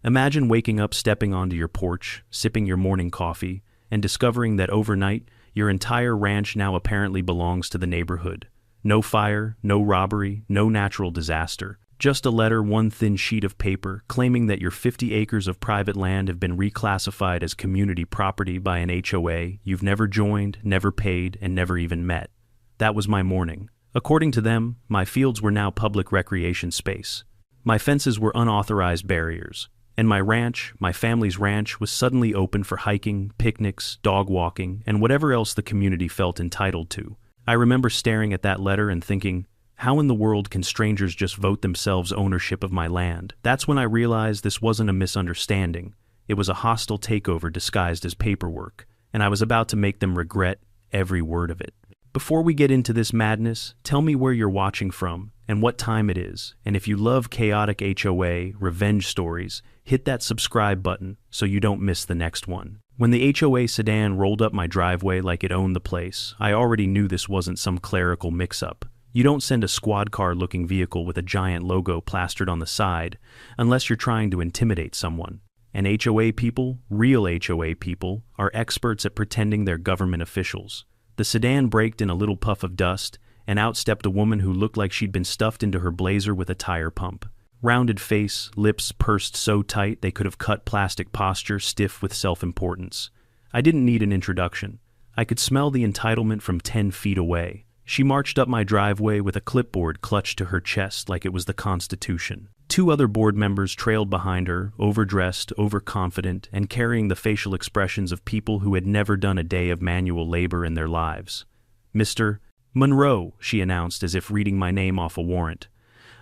Imagine waking up, stepping onto your porch, sipping your morning coffee, and discovering that overnight, your entire ranch now apparently belongs to the neighborhood. No fire, no robbery, no natural disaster. Just a letter, one thin sheet of paper, claiming that your 50 acres of private land have been reclassified as community property by an HOA you've never joined, never paid, and never even met. That was my morning. According to them, my fields were now public recreation space. My fences were unauthorized barriers. And my ranch, my family's ranch, was suddenly open for hiking, picnics, dog walking, and whatever else the community felt entitled to. I remember staring at that letter and thinking, how in the world can strangers just vote themselves ownership of my land? That's when I realized this wasn't a misunderstanding. It was a hostile takeover disguised as paperwork, and I was about to make them regret every word of it. Before we get into this madness, tell me where you're watching from and what time it is. And if you love chaotic HOA revenge stories, hit that subscribe button so you don't miss the next one. When the HOA sedan rolled up my driveway like it owned the place, I already knew this wasn't some clerical mix-up. You don't send a squad car-looking vehicle with a giant logo plastered on the side unless you're trying to intimidate someone. And HOA people, real HOA people, are experts at pretending they're government officials. The sedan braked in a little puff of dust, and out stepped a woman who looked like she'd been stuffed into her blazer with a tire pump. Rounded face, lips pursed so tight they could have cut plastic posture, stiff with self-importance. I didn't need an introduction. I could smell the entitlement from 10 feet away. She marched up my driveway with a clipboard clutched to her chest like it was the Constitution. 2 other board members trailed behind her, overdressed, overconfident, and carrying the facial expressions of people who had never done a day of manual labor in their lives. "Mr. Monroe," she announced as if reading my name off a warrant.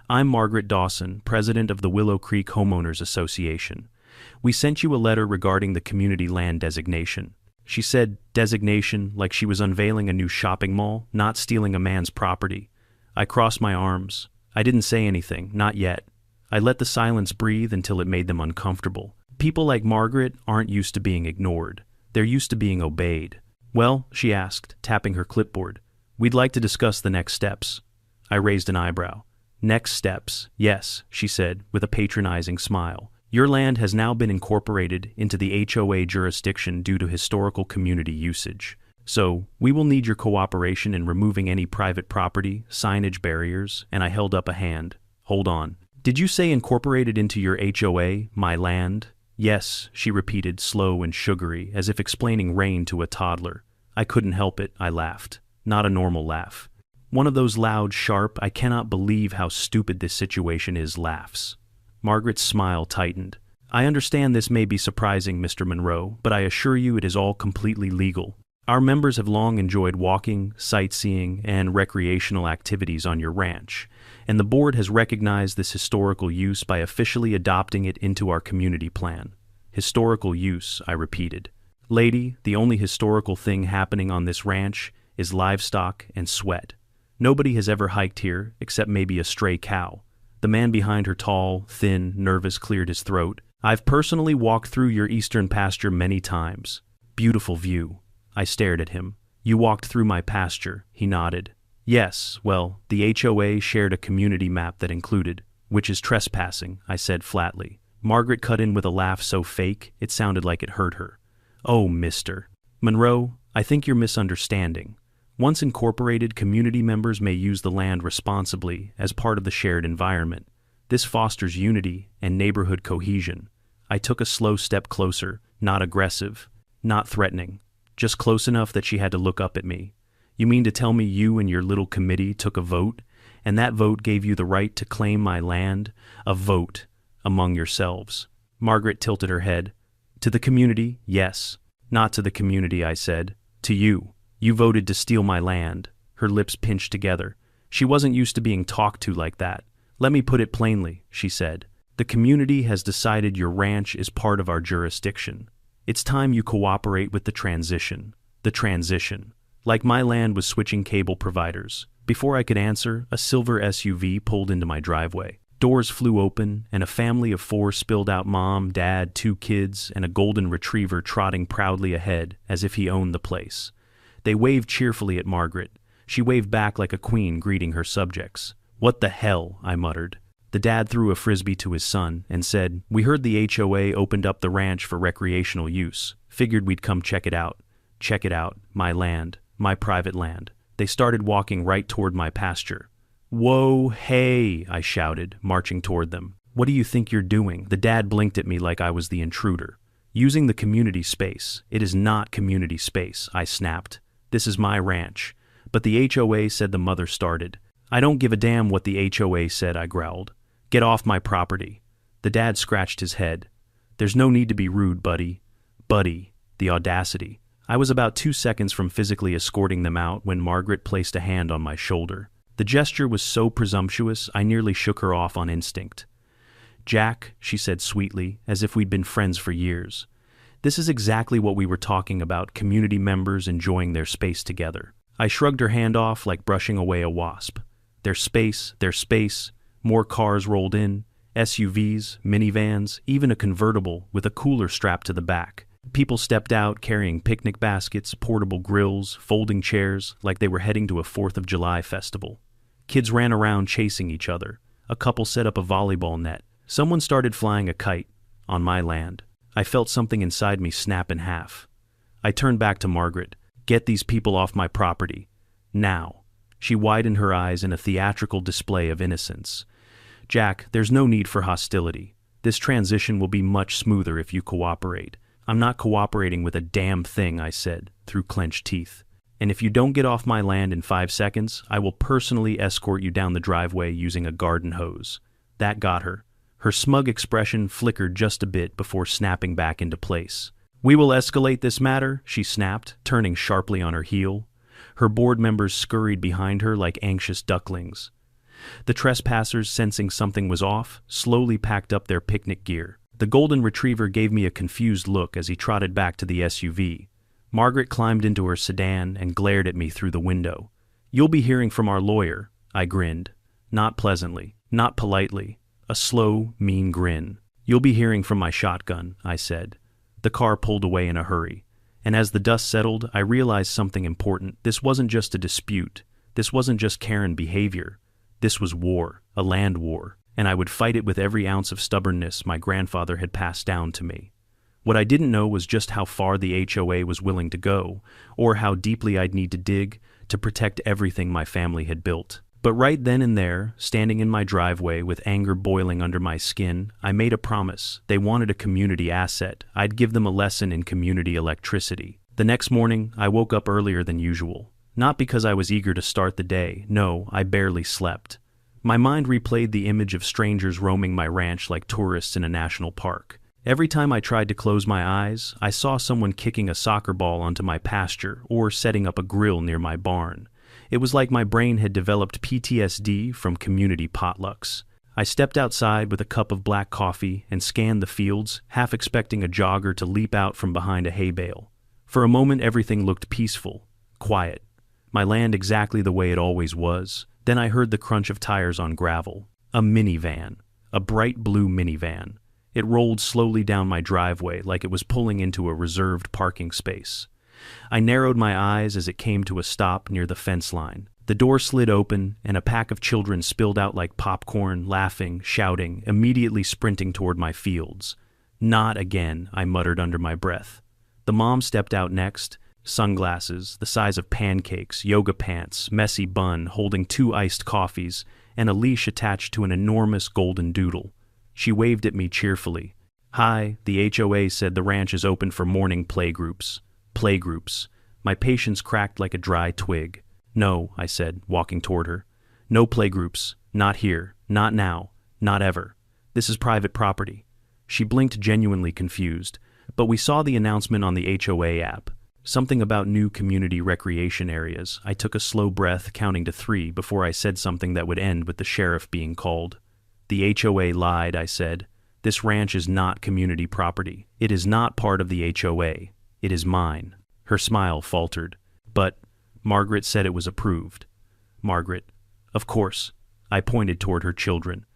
"I'm Margaret Dawson, president of the Willow Creek Homeowners Association. We sent you a letter regarding the community land designation." She said designation like she was unveiling a new shopping mall, not stealing a man's property. I crossed my arms. I didn't say anything, not yet. I let the silence breathe until it made them uncomfortable. People like Margaret aren't used to being ignored. They're used to being obeyed. "Well," she asked, tapping her clipboard, "we'd like to discuss the next steps." I raised an eyebrow. "Next steps, yes," she said, with a patronizing smile. "Your land has now been incorporated into the HOA jurisdiction due to historical community usage. So, we will need your cooperation in removing any private property, signage barriers," and I held up a hand. "Hold on. Did you say incorporated into your HOA, my land?" "Yes," she repeated, slow and sugary, as if explaining rain to a toddler. I couldn't help it, I laughed. Not a normal laugh. One of those loud, sharp, I cannot believe how stupid this situation is laughs. Margaret's smile tightened. "I understand this may be surprising, Mr. Monroe, but I assure you it is all completely legal. Our members have long enjoyed walking, sightseeing, and recreational activities on your ranch, and the board has recognized this historical use by officially adopting it into our community plan." "Historical use," I repeated. "Lady, the only historical thing happening on this ranch is livestock and sweat. Nobody has ever hiked here, except maybe a stray cow." The man behind her, tall, thin, nervous, cleared his throat. "I've personally walked through your eastern pasture many times. Beautiful view." I stared at him. "You walked through my pasture," he nodded. "Yes, well, the HOA shared a community map that included, which is trespassing," I said flatly. Margaret cut in with a laugh so fake, it sounded like it hurt her. "Oh, Mr. Monroe, I think you're misunderstanding. Once incorporated, community members may use the land responsibly as part of the shared environment. This fosters unity and neighborhood cohesion." I took a slow step closer, not aggressive, not threatening, just close enough that she had to look up at me. "You mean to tell me you and your little committee took a vote, and that vote gave you the right to claim my land? A vote among yourselves?" Margaret tilted her head. "To the community, yes. Not to the community," I said. "To you. You voted to steal my land." Her lips pinched together. She wasn't used to being talked to like that. "Let me put it plainly," she said. "The community has decided your ranch is part of our jurisdiction. It's time you cooperate with the transition." The transition. Like my land was switching cable providers. Before I could answer, a silver SUV pulled into my driveway. Doors flew open, and a family of 4 spilled out: mom, dad, 2 kids, and a golden retriever trotting proudly ahead as if he owned the place. They waved cheerfully at Margaret. She waved back like a queen greeting her subjects. "What the hell?" I muttered. The dad threw a frisbee to his son and said, "We heard the HOA opened up the ranch for recreational use. Figured we'd come check it out. Check it out. My land. My private land." They started walking right toward my pasture. "Whoa, hey," I shouted, marching toward them. "What do you think you're doing?" The dad blinked at me like I was the intruder. "Using the community space. It is not community space," I snapped. "This is my ranch." "But the HOA said," the mother started. "I don't give a damn what the HOA said," I growled. "Get off my property." The dad scratched his head. "There's no need to be rude, buddy." Buddy, the audacity. I was about 2 seconds from physically escorting them out when Margaret placed a hand on my shoulder. The gesture was so presumptuous, I nearly shook her off on instinct. "Jack," she said sweetly, as if we'd been friends for years. "This is exactly what we were talking about, community members enjoying their space together." I shrugged her hand off like brushing away a wasp. Their space, their space. More cars rolled in, SUVs, minivans, even a convertible with a cooler strapped to the back. People stepped out carrying picnic baskets, portable grills, folding chairs, like they were heading to a 4th of July festival. Kids ran around chasing each other. A couple set up a volleyball net. Someone started flying a kite on my land. I felt something inside me snap in half. I turned back to Margaret. "Get these people off my property. Now." She widened her eyes in a theatrical display of innocence. "Jack, there's no need for hostility. This transition will be much smoother if you cooperate." "I'm not cooperating with a damn thing," I said, through clenched teeth. "And if you don't get off my land in 5 seconds, I will personally escort you down the driveway using a garden hose." That got her. Her smug expression flickered just a bit before snapping back into place. "We will escalate this matter," she snapped, turning sharply on her heel. Her board members scurried behind her like anxious ducklings. The trespassers, sensing something was off, slowly packed up their picnic gear. The golden retriever gave me a confused look as he trotted back to the SUV. Margaret climbed into her sedan and glared at me through the window. "You'll be hearing from our lawyer," I grinned. Not pleasantly, not politely. A slow, mean grin. "You'll be hearing from my shotgun," I said. The car pulled away in a hurry. And as the dust settled, I realized something important. This wasn't just a dispute. This wasn't just Karen behavior. This was war, a land war, and I would fight it with every ounce of stubbornness my grandfather had passed down to me. What I didn't know was just how far the HOA was willing to go, or how deeply I'd need to dig to protect everything my family had built. But right then and there, standing in my driveway with anger boiling under my skin, I made a promise. They wanted a community asset. I'd give them a lesson in community electricity. The next morning, I woke up earlier than usual. Not because I was eager to start the day. No, I barely slept. My mind replayed the image of strangers roaming my ranch like tourists in a national park. Every time I tried to close my eyes, I saw someone kicking a soccer ball onto my pasture or setting up a grill near my barn. It was like my brain had developed PTSD from community potlucks. I stepped outside with a cup of black coffee and scanned the fields, half expecting a jogger to leap out from behind a hay bale. For a moment, everything looked peaceful, quiet. My land exactly the way it always was. Then I heard the crunch of tires on gravel. A minivan. A bright blue minivan. It rolled slowly down my driveway like it was pulling into a reserved parking space. I narrowed my eyes as it came to a stop near the fence line. The door slid open, and a pack of children spilled out like popcorn, laughing, shouting, immediately sprinting toward my fields. "Not again," I muttered under my breath. The mom stepped out next, sunglasses, the size of pancakes, yoga pants, messy bun, holding 2 iced coffees, and a leash attached to an enormous golden doodle. She waved at me cheerfully. "Hi, the HOA said the ranch is open for morning playgroups." Playgroups. My patience cracked like a dry twig. "No," I said, walking toward her. "No playgroups. Not here. Not now. Not ever. This is private property." She blinked, genuinely confused. But we saw the announcement on the HOA app. Something about new community recreation areas. I took a slow breath, counting to 3 before I said something that would end with the sheriff being called. "The HOA lied," I said. "This ranch is not community property. It is not part of the HOA. It is mine." Her smile faltered. "But Margaret said it was approved." "Margaret. Of course." I pointed toward her children.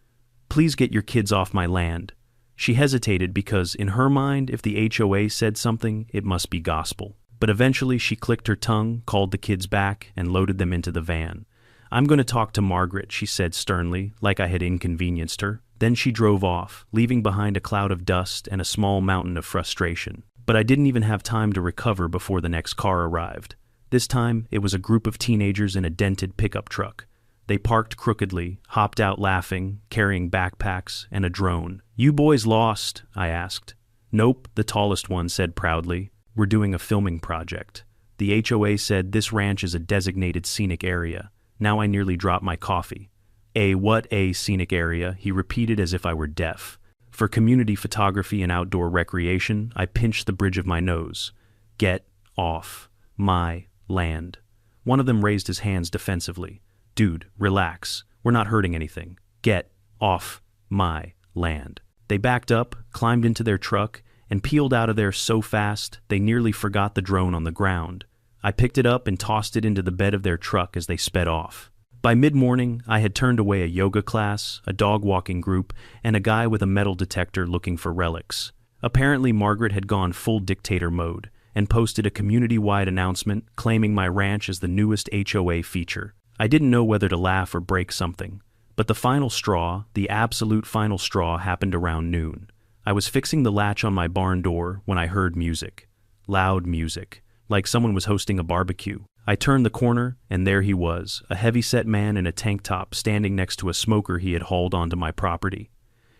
"Please get your kids off my land." She hesitated because, in her mind, if the HOA said something, it must be gospel. But eventually she clicked her tongue, called the kids back, and loaded them into the van. "I'm going to talk to Margaret," she said sternly, like I had inconvenienced her. Then she drove off, leaving behind a cloud of dust and a small mountain of frustration. But I didn't even have time to recover before the next car arrived. This time, it was a group of teenagers in a dented pickup truck. They parked crookedly, hopped out laughing, carrying backpacks and a drone. "You boys lost?" I asked. "Nope," the tallest one said proudly. "We're doing a filming project. The HOA said this ranch is a designated scenic area." Now I nearly dropped my coffee. A scenic area?" he repeated as if I were deaf. "For community photography and outdoor recreation," I pinched the bridge of my nose. "Get off my land." One of them raised his hands defensively. "Dude, relax. We're not hurting anything. Get off my land." They backed up, climbed into their truck, and peeled out of there so fast they nearly forgot the drone on the ground. I picked it up and tossed it into the bed of their truck as they sped off. By mid-morning, I had turned away a yoga class, a dog-walking group, and a guy with a metal detector looking for relics. Apparently, Margaret had gone full dictator mode and posted a community-wide announcement claiming my ranch as the newest HOA feature. I didn't know whether to laugh or break something, but the final straw, the absolute final straw, happened around noon. I was fixing the latch on my barn door when I heard music. Loud music, like someone was hosting a barbecue. I turned the corner, and there he was, a heavy-set man in a tank top standing next to a smoker he had hauled onto my property.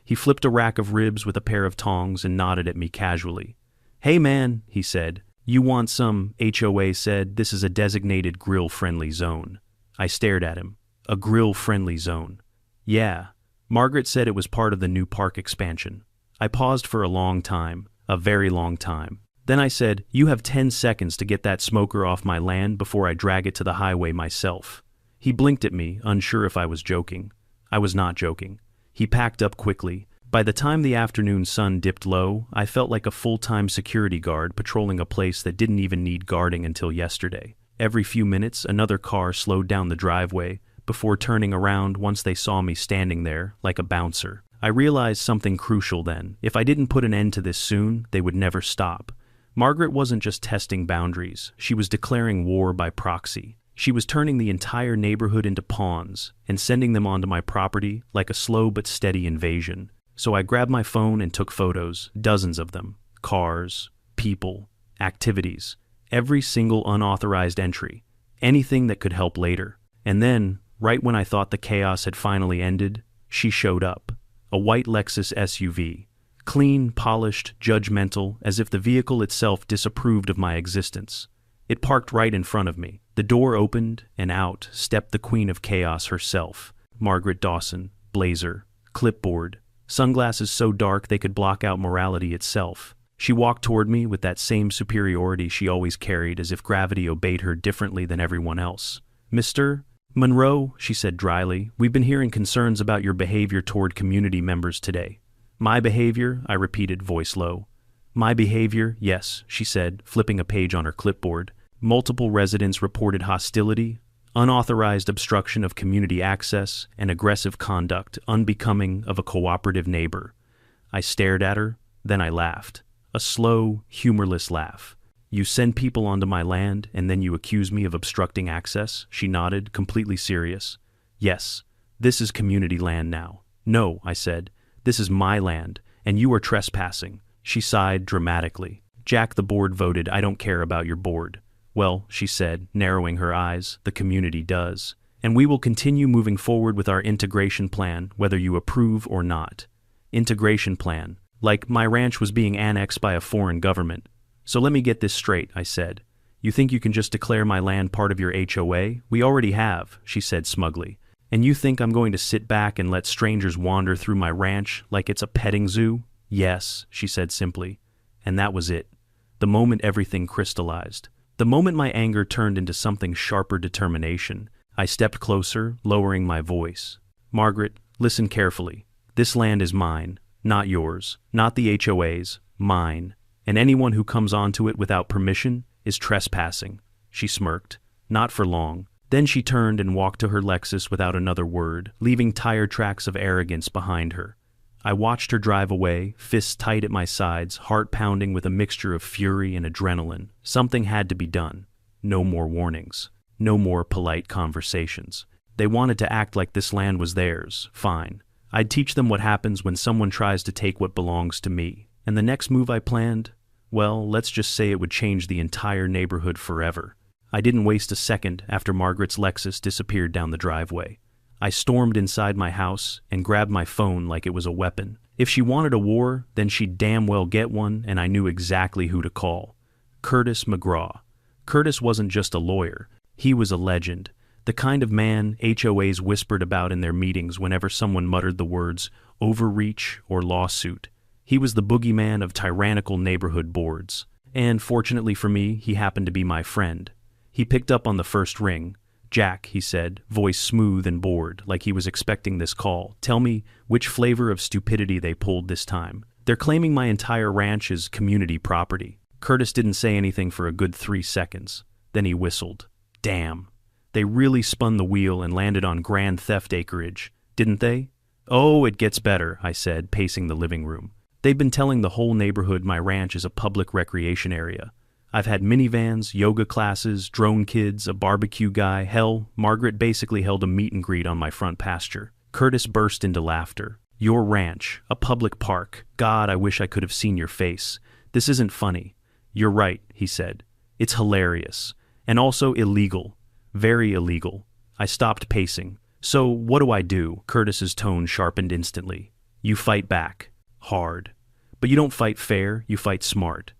He flipped a rack of ribs with a pair of tongs and nodded at me casually. "Hey man," he said, "you want some?" HOA said this is a designated grill-friendly zone. I stared at him. A grill-friendly zone. Yeah. Margaret said it was part of the new park expansion. I paused for a long time, a very long time. Then I said, "You have 10 seconds to get that smoker off my land before I drag it to the highway myself." He blinked at me, unsure if I was joking. I was not joking. He packed up quickly. By the time the afternoon sun dipped low, I felt like a full-time security guard patrolling a place that didn't even need guarding until yesterday. Every few minutes, another car slowed down the driveway before turning around once they saw me standing there, like a bouncer. I realized something crucial then. If I didn't put an end to this soon, they would never stop. Margaret wasn't just testing boundaries, she was declaring war by proxy. She was turning the entire neighborhood into pawns and sending them onto my property like a slow but steady invasion. So I grabbed my phone and took photos, dozens of them. Cars, people, activities, every single unauthorized entry, anything that could help later. And then, right when I thought the chaos had finally ended, she showed up. A white Lexus SUV. Clean, polished, judgmental, as if the vehicle itself disapproved of my existence. It parked right in front of me. The door opened, and out stepped the queen of chaos herself, Margaret Dawson, blazer, clipboard, sunglasses so dark they could block out morality itself. She walked toward me with that same superiority she always carried, as if gravity obeyed her differently than everyone else. "Mr. Monroe," she said dryly, "we've been hearing concerns about your behavior toward community members today." "My behavior?" I repeated, voice low. "My behavior, yes," she said, flipping a page on her clipboard. "Multiple residents reported hostility, unauthorized obstruction of community access, and aggressive conduct unbecoming of a cooperative neighbor." I stared at her, then I laughed. A slow, humorless laugh. "You send people onto my land, and then you accuse me of obstructing access?" She nodded, completely serious. "Yes, this is community land now." "No," I said. "This is my land, and you are trespassing." She sighed dramatically. "Jack the board voted, I don't care about your board." "Well," she said, narrowing her eyes, "the community does. And we will continue moving forward with our integration plan, whether you approve or not." Integration plan. Like my ranch was being annexed by a foreign government. "So let me get this straight," I said. "You think you can just declare my land part of your HOA? We already have," she said smugly. "And you think I'm going to sit back and let strangers wander through my ranch like it's a petting zoo?" "Yes," she said simply. And that was it. The moment everything crystallized. The moment my anger turned into something sharper determination. I stepped closer, lowering my voice. "Margaret, listen carefully. This land is mine, not yours, not the HOA's, mine. And anyone who comes onto it without permission is trespassing." She smirked. Not for long. Then she turned and walked to her Lexus without another word, leaving tire tracks of arrogance behind her. I watched her drive away, fists tight at my sides, heart pounding with a mixture of fury and adrenaline. Something had to be done. No more warnings. No more polite conversations. They wanted to act like this land was theirs. Fine. I'd teach them what happens when someone tries to take what belongs to me. And the next move I planned? Well, let's just say it would change the entire neighborhood forever. I didn't waste a second after Margaret's Lexus disappeared down the driveway. I stormed inside my house and grabbed my phone like it was a weapon. If she wanted a war, then she'd damn well get one, and I knew exactly who to call. Curtis McGraw. Curtis wasn't just a lawyer. He was a legend. The kind of man HOAs whispered about in their meetings whenever someone muttered the words overreach or lawsuit. He was the boogeyman of tyrannical neighborhood boards. And fortunately for me, he happened to be my friend. He picked up on the first ring. "Jack," he said, voice smooth and bored, like he was expecting this call. "Tell me which flavor of stupidity they pulled this time. They're claiming my entire ranch is community property." Curtis didn't say anything for a good 3 seconds. Then he whistled. "Damn. They really spun the wheel and landed on grand theft acreage, didn't they?" "Oh, it gets better," I said, pacing the living room. "They've been telling the whole neighborhood my ranch is a public recreation area. I've had minivans, yoga classes, drone kids, a barbecue guy. Hell, Margaret basically held a meet and greet on my front pasture." Curtis burst into laughter. "Your ranch, a public park. God, I wish I could have seen your face. This isn't funny." "You're right," he said. "It's hilarious. And also illegal. Very illegal." I stopped pacing. "So, what do I do?" Curtis's tone sharpened instantly. "You fight back. Hard. But you don't fight fair, you fight smart."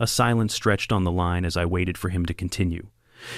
A silence stretched on the line as I waited for him to continue.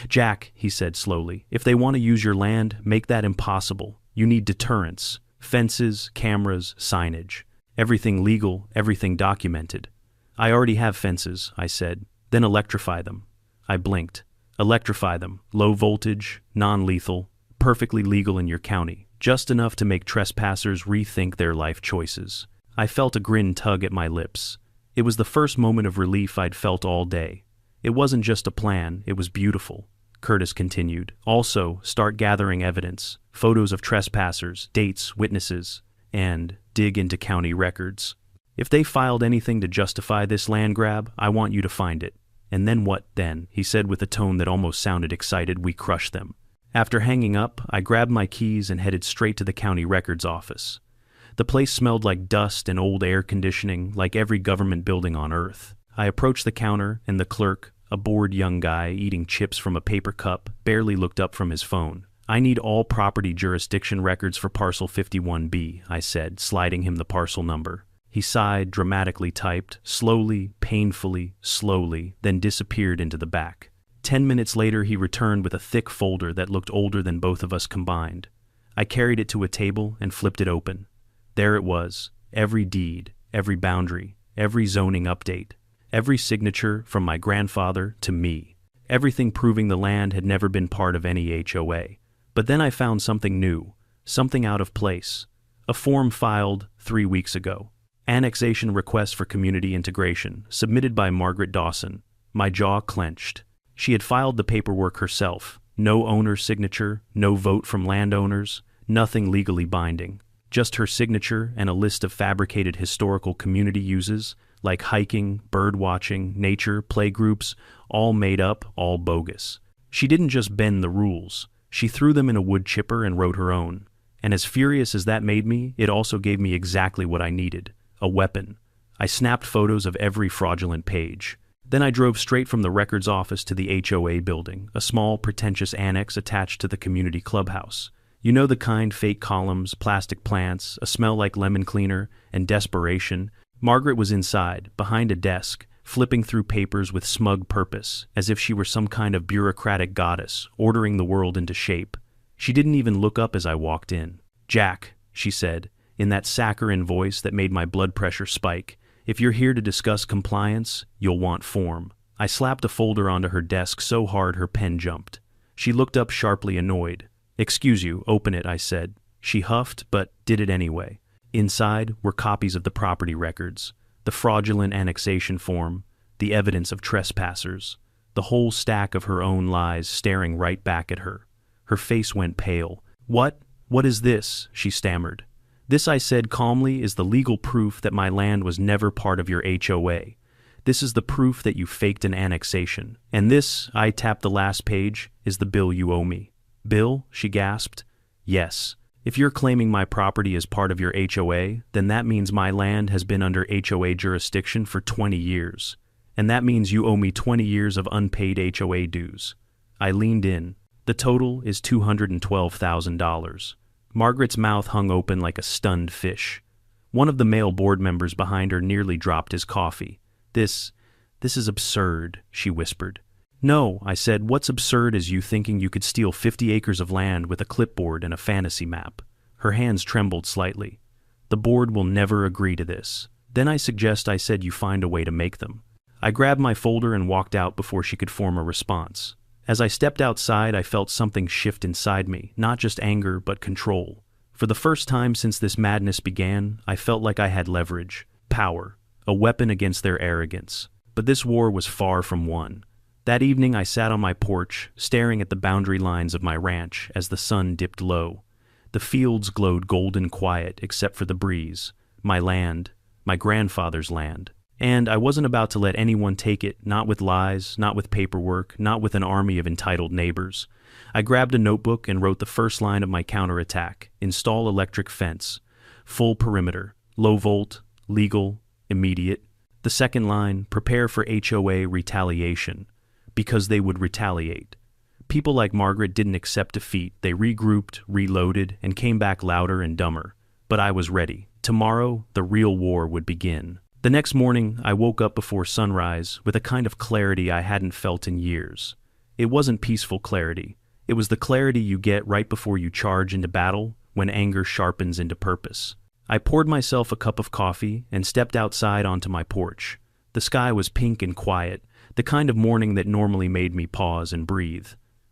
"Jack," he said slowly, "if they want to use your land, make that impossible. You need deterrence. Fences, cameras, signage. Everything legal, everything documented." "I already have fences," I said. "Then electrify them." I blinked. "Electrify them. Low voltage, non-lethal, perfectly legal in your county. Just enough to make trespassers rethink their life choices." I felt a grin tug at my lips. It was the first moment of relief I'd felt all day. It wasn't just a plan, it was beautiful. Curtis continued. "Also, start gathering evidence, photos of trespassers, dates, witnesses, and dig into county records. If they filed anything to justify this land grab, I want you to find it." "And then what, then?" he said with a tone that almost sounded excited. "We crush them." After hanging up, I grabbed my keys and headed straight to the county records office. The place smelled like dust and old air conditioning, like every government building on Earth. I approached the counter, and the clerk, a bored young guy eating chips from a paper cup, barely looked up from his phone. "I need all property jurisdiction records for parcel 51B, I said, sliding him the parcel number. He sighed, dramatically typed, slowly, painfully, slowly, then disappeared into the back. 10 minutes later, he returned with a thick folder that looked older than both of us combined. I carried it to a table and flipped it open. There it was, every deed, every boundary, every zoning update, every signature from my grandfather to me, everything proving the land had never been part of any HOA. But then I found something new, something out of place. A form filed 3 weeks ago. Annexation request for community integration, submitted by Margaret Dawson. My jaw clenched. She had filed the paperwork herself. No owner's signature, no vote from landowners, nothing legally binding. Just her signature and a list of fabricated historical community uses, like hiking, bird watching, nature, playgroups, all made up, all bogus. She didn't just bend the rules. She threw them in a wood chipper and wrote her own. And as furious as that made me, it also gave me exactly what I needed. A weapon. I snapped photos of every fraudulent page. Then I drove straight from the records office to the HOA building, a small, pretentious annex attached to the community clubhouse. You know the kind, fake columns, plastic plants, a smell like lemon cleaner, and desperation. Margaret was inside, behind a desk, flipping through papers with smug purpose, as if she were some kind of bureaucratic goddess, ordering the world into shape. She didn't even look up as I walked in. "Jack," she said, in that saccharine voice that made my blood pressure spike, "if you're here to discuss compliance, you'll want form." I slapped a folder onto her desk so hard her pen jumped. She looked up sharply, annoyed. "Excuse you, open it," I said. She huffed, but did it anyway. Inside were copies of the property records, the fraudulent annexation form, the evidence of trespassers, the whole stack of her own lies staring right back at her. Her face went pale. What is this?" she stammered. "This," I said calmly, "is the legal proof that my land was never part of your HOA. This is the proof that you faked an annexation. And this," I tapped the last page, "is the bill you owe me." "Bill?" she gasped. Yes. If you're claiming my property as part of your HOA, then that means my land has been under HOA jurisdiction for 20 years. And that means you owe me 20 years of unpaid HOA dues. I leaned in. The total is $212,000. Margaret's mouth hung open like a stunned fish. One of the male board members behind her nearly dropped his coffee. This is absurd, she whispered. No, I said, what's absurd is you thinking you could steal 50 acres of land with a clipboard and a fantasy map. Her hands trembled slightly. The board will never agree to this. Then I said you find a way to make them. I grabbed my folder and walked out before she could form a response. As I stepped outside, I felt something shift inside me, not just anger, but control. For the first time since this madness began, I felt like I had leverage, power, a weapon against their arrogance. But this war was far from won. That evening I sat on my porch, staring at the boundary lines of my ranch as the sun dipped low. The fields glowed golden quiet except for the breeze. My land, my grandfather's land. And I wasn't about to let anyone take it, not with lies, not with paperwork, not with an army of entitled neighbors. I grabbed a notebook and wrote the first line of my counterattack: install electric fence, full perimeter, low volt, legal, immediate. The second line, prepare for HOA retaliation. Because they would retaliate. People like Margaret didn't accept defeat. They regrouped, reloaded, and came back louder and dumber. But I was ready. Tomorrow, the real war would begin. The next morning, I woke up before sunrise with a kind of clarity I hadn't felt in years. It wasn't peaceful clarity. It was the clarity you get right before you charge into battle, when anger sharpens into purpose. I poured myself a cup of coffee and stepped outside onto my porch. The sky was pink and quiet, the kind of morning that normally made me pause and breathe.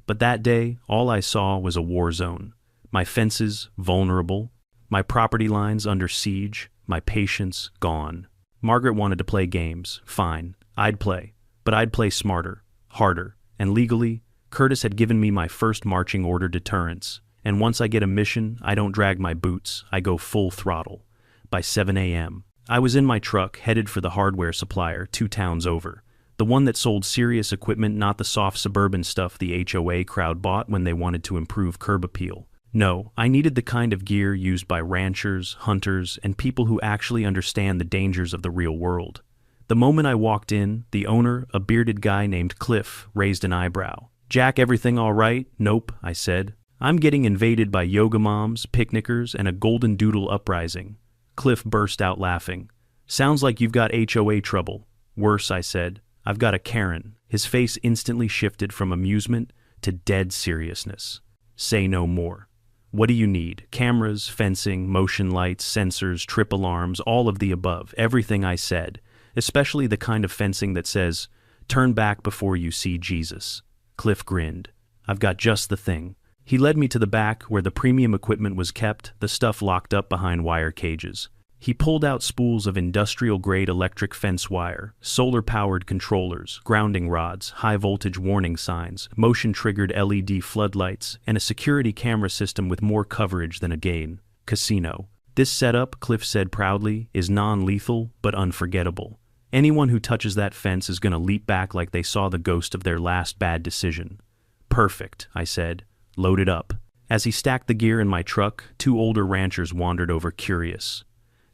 But that day, all I saw was a war zone. My fences vulnerable, my property lines under siege, my patience gone. Margaret wanted to play games. Fine, I'd play. But I'd play smarter, harder, and legally, Curtis had given me my first marching order deterrence. And once I get a mission, I don't drag my boots, I go full throttle. By 7 a.m., I was in my truck headed for the hardware supplier 2 towns over. The one that sold serious equipment, not the soft suburban stuff the HOA crowd bought when they wanted to improve curb appeal. No, I needed the kind of gear used by ranchers, hunters, and people who actually understand the dangers of the real world. The moment I walked in, the owner, a bearded guy named Cliff, raised an eyebrow. Jack, everything all right? Nope, I said. I'm getting invaded by yoga moms, picnickers, and a golden doodle uprising. Cliff burst out laughing. Sounds like you've got HOA trouble. Worse, I said. I've got a Karen. His face instantly shifted from amusement to dead seriousness. Say no more. What do you need? Cameras, fencing, motion lights, sensors, trip alarms, all of the above. Everything I said. Especially the kind of fencing that says, turn back before you see Jesus. Cliff grinned. I've got just the thing. He led me to the back where the premium equipment was kept, the stuff locked up behind wire cages. He pulled out spools of industrial-grade electric fence wire, solar-powered controllers, grounding rods, high-voltage warning signs, motion-triggered LED floodlights, and a security camera system with more coverage than a casino. This setup, Cliff said proudly, is non-lethal but unforgettable. Anyone who touches that fence is going to leap back like they saw the ghost of their last bad decision. Perfect, I said. Load it up. As he stacked the gear in my truck, 2 older ranchers wandered over curious.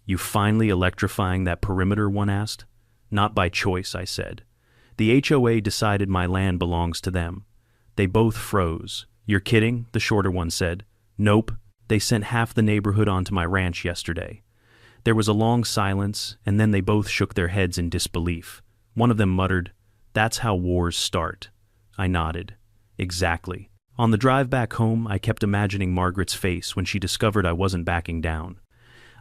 You finally electrifying that perimeter, one asked. Not by choice, I said. The HOA decided my land belongs to them. They both froze. You're kidding? The shorter one said. Nope. They sent half the neighborhood onto my ranch yesterday. There was a long silence, and then they both shook their heads in disbelief. One of them muttered, "That's how wars start." I nodded. Exactly. On the drive back home, I kept imagining Margaret's face when she discovered I wasn't backing down.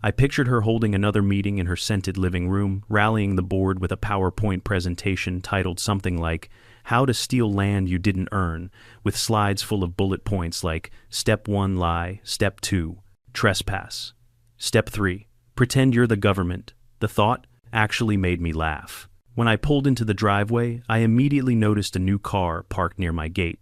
I pictured her holding another meeting in her scented living room, rallying the board with a PowerPoint presentation titled something like, How to Steal Land You Didn't Earn, with slides full of bullet points like, Step 1, lie. Step 2, trespass. Step 3, pretend you're the government. The thought actually made me laugh. When I pulled into the driveway, I immediately noticed a new car parked near my gate.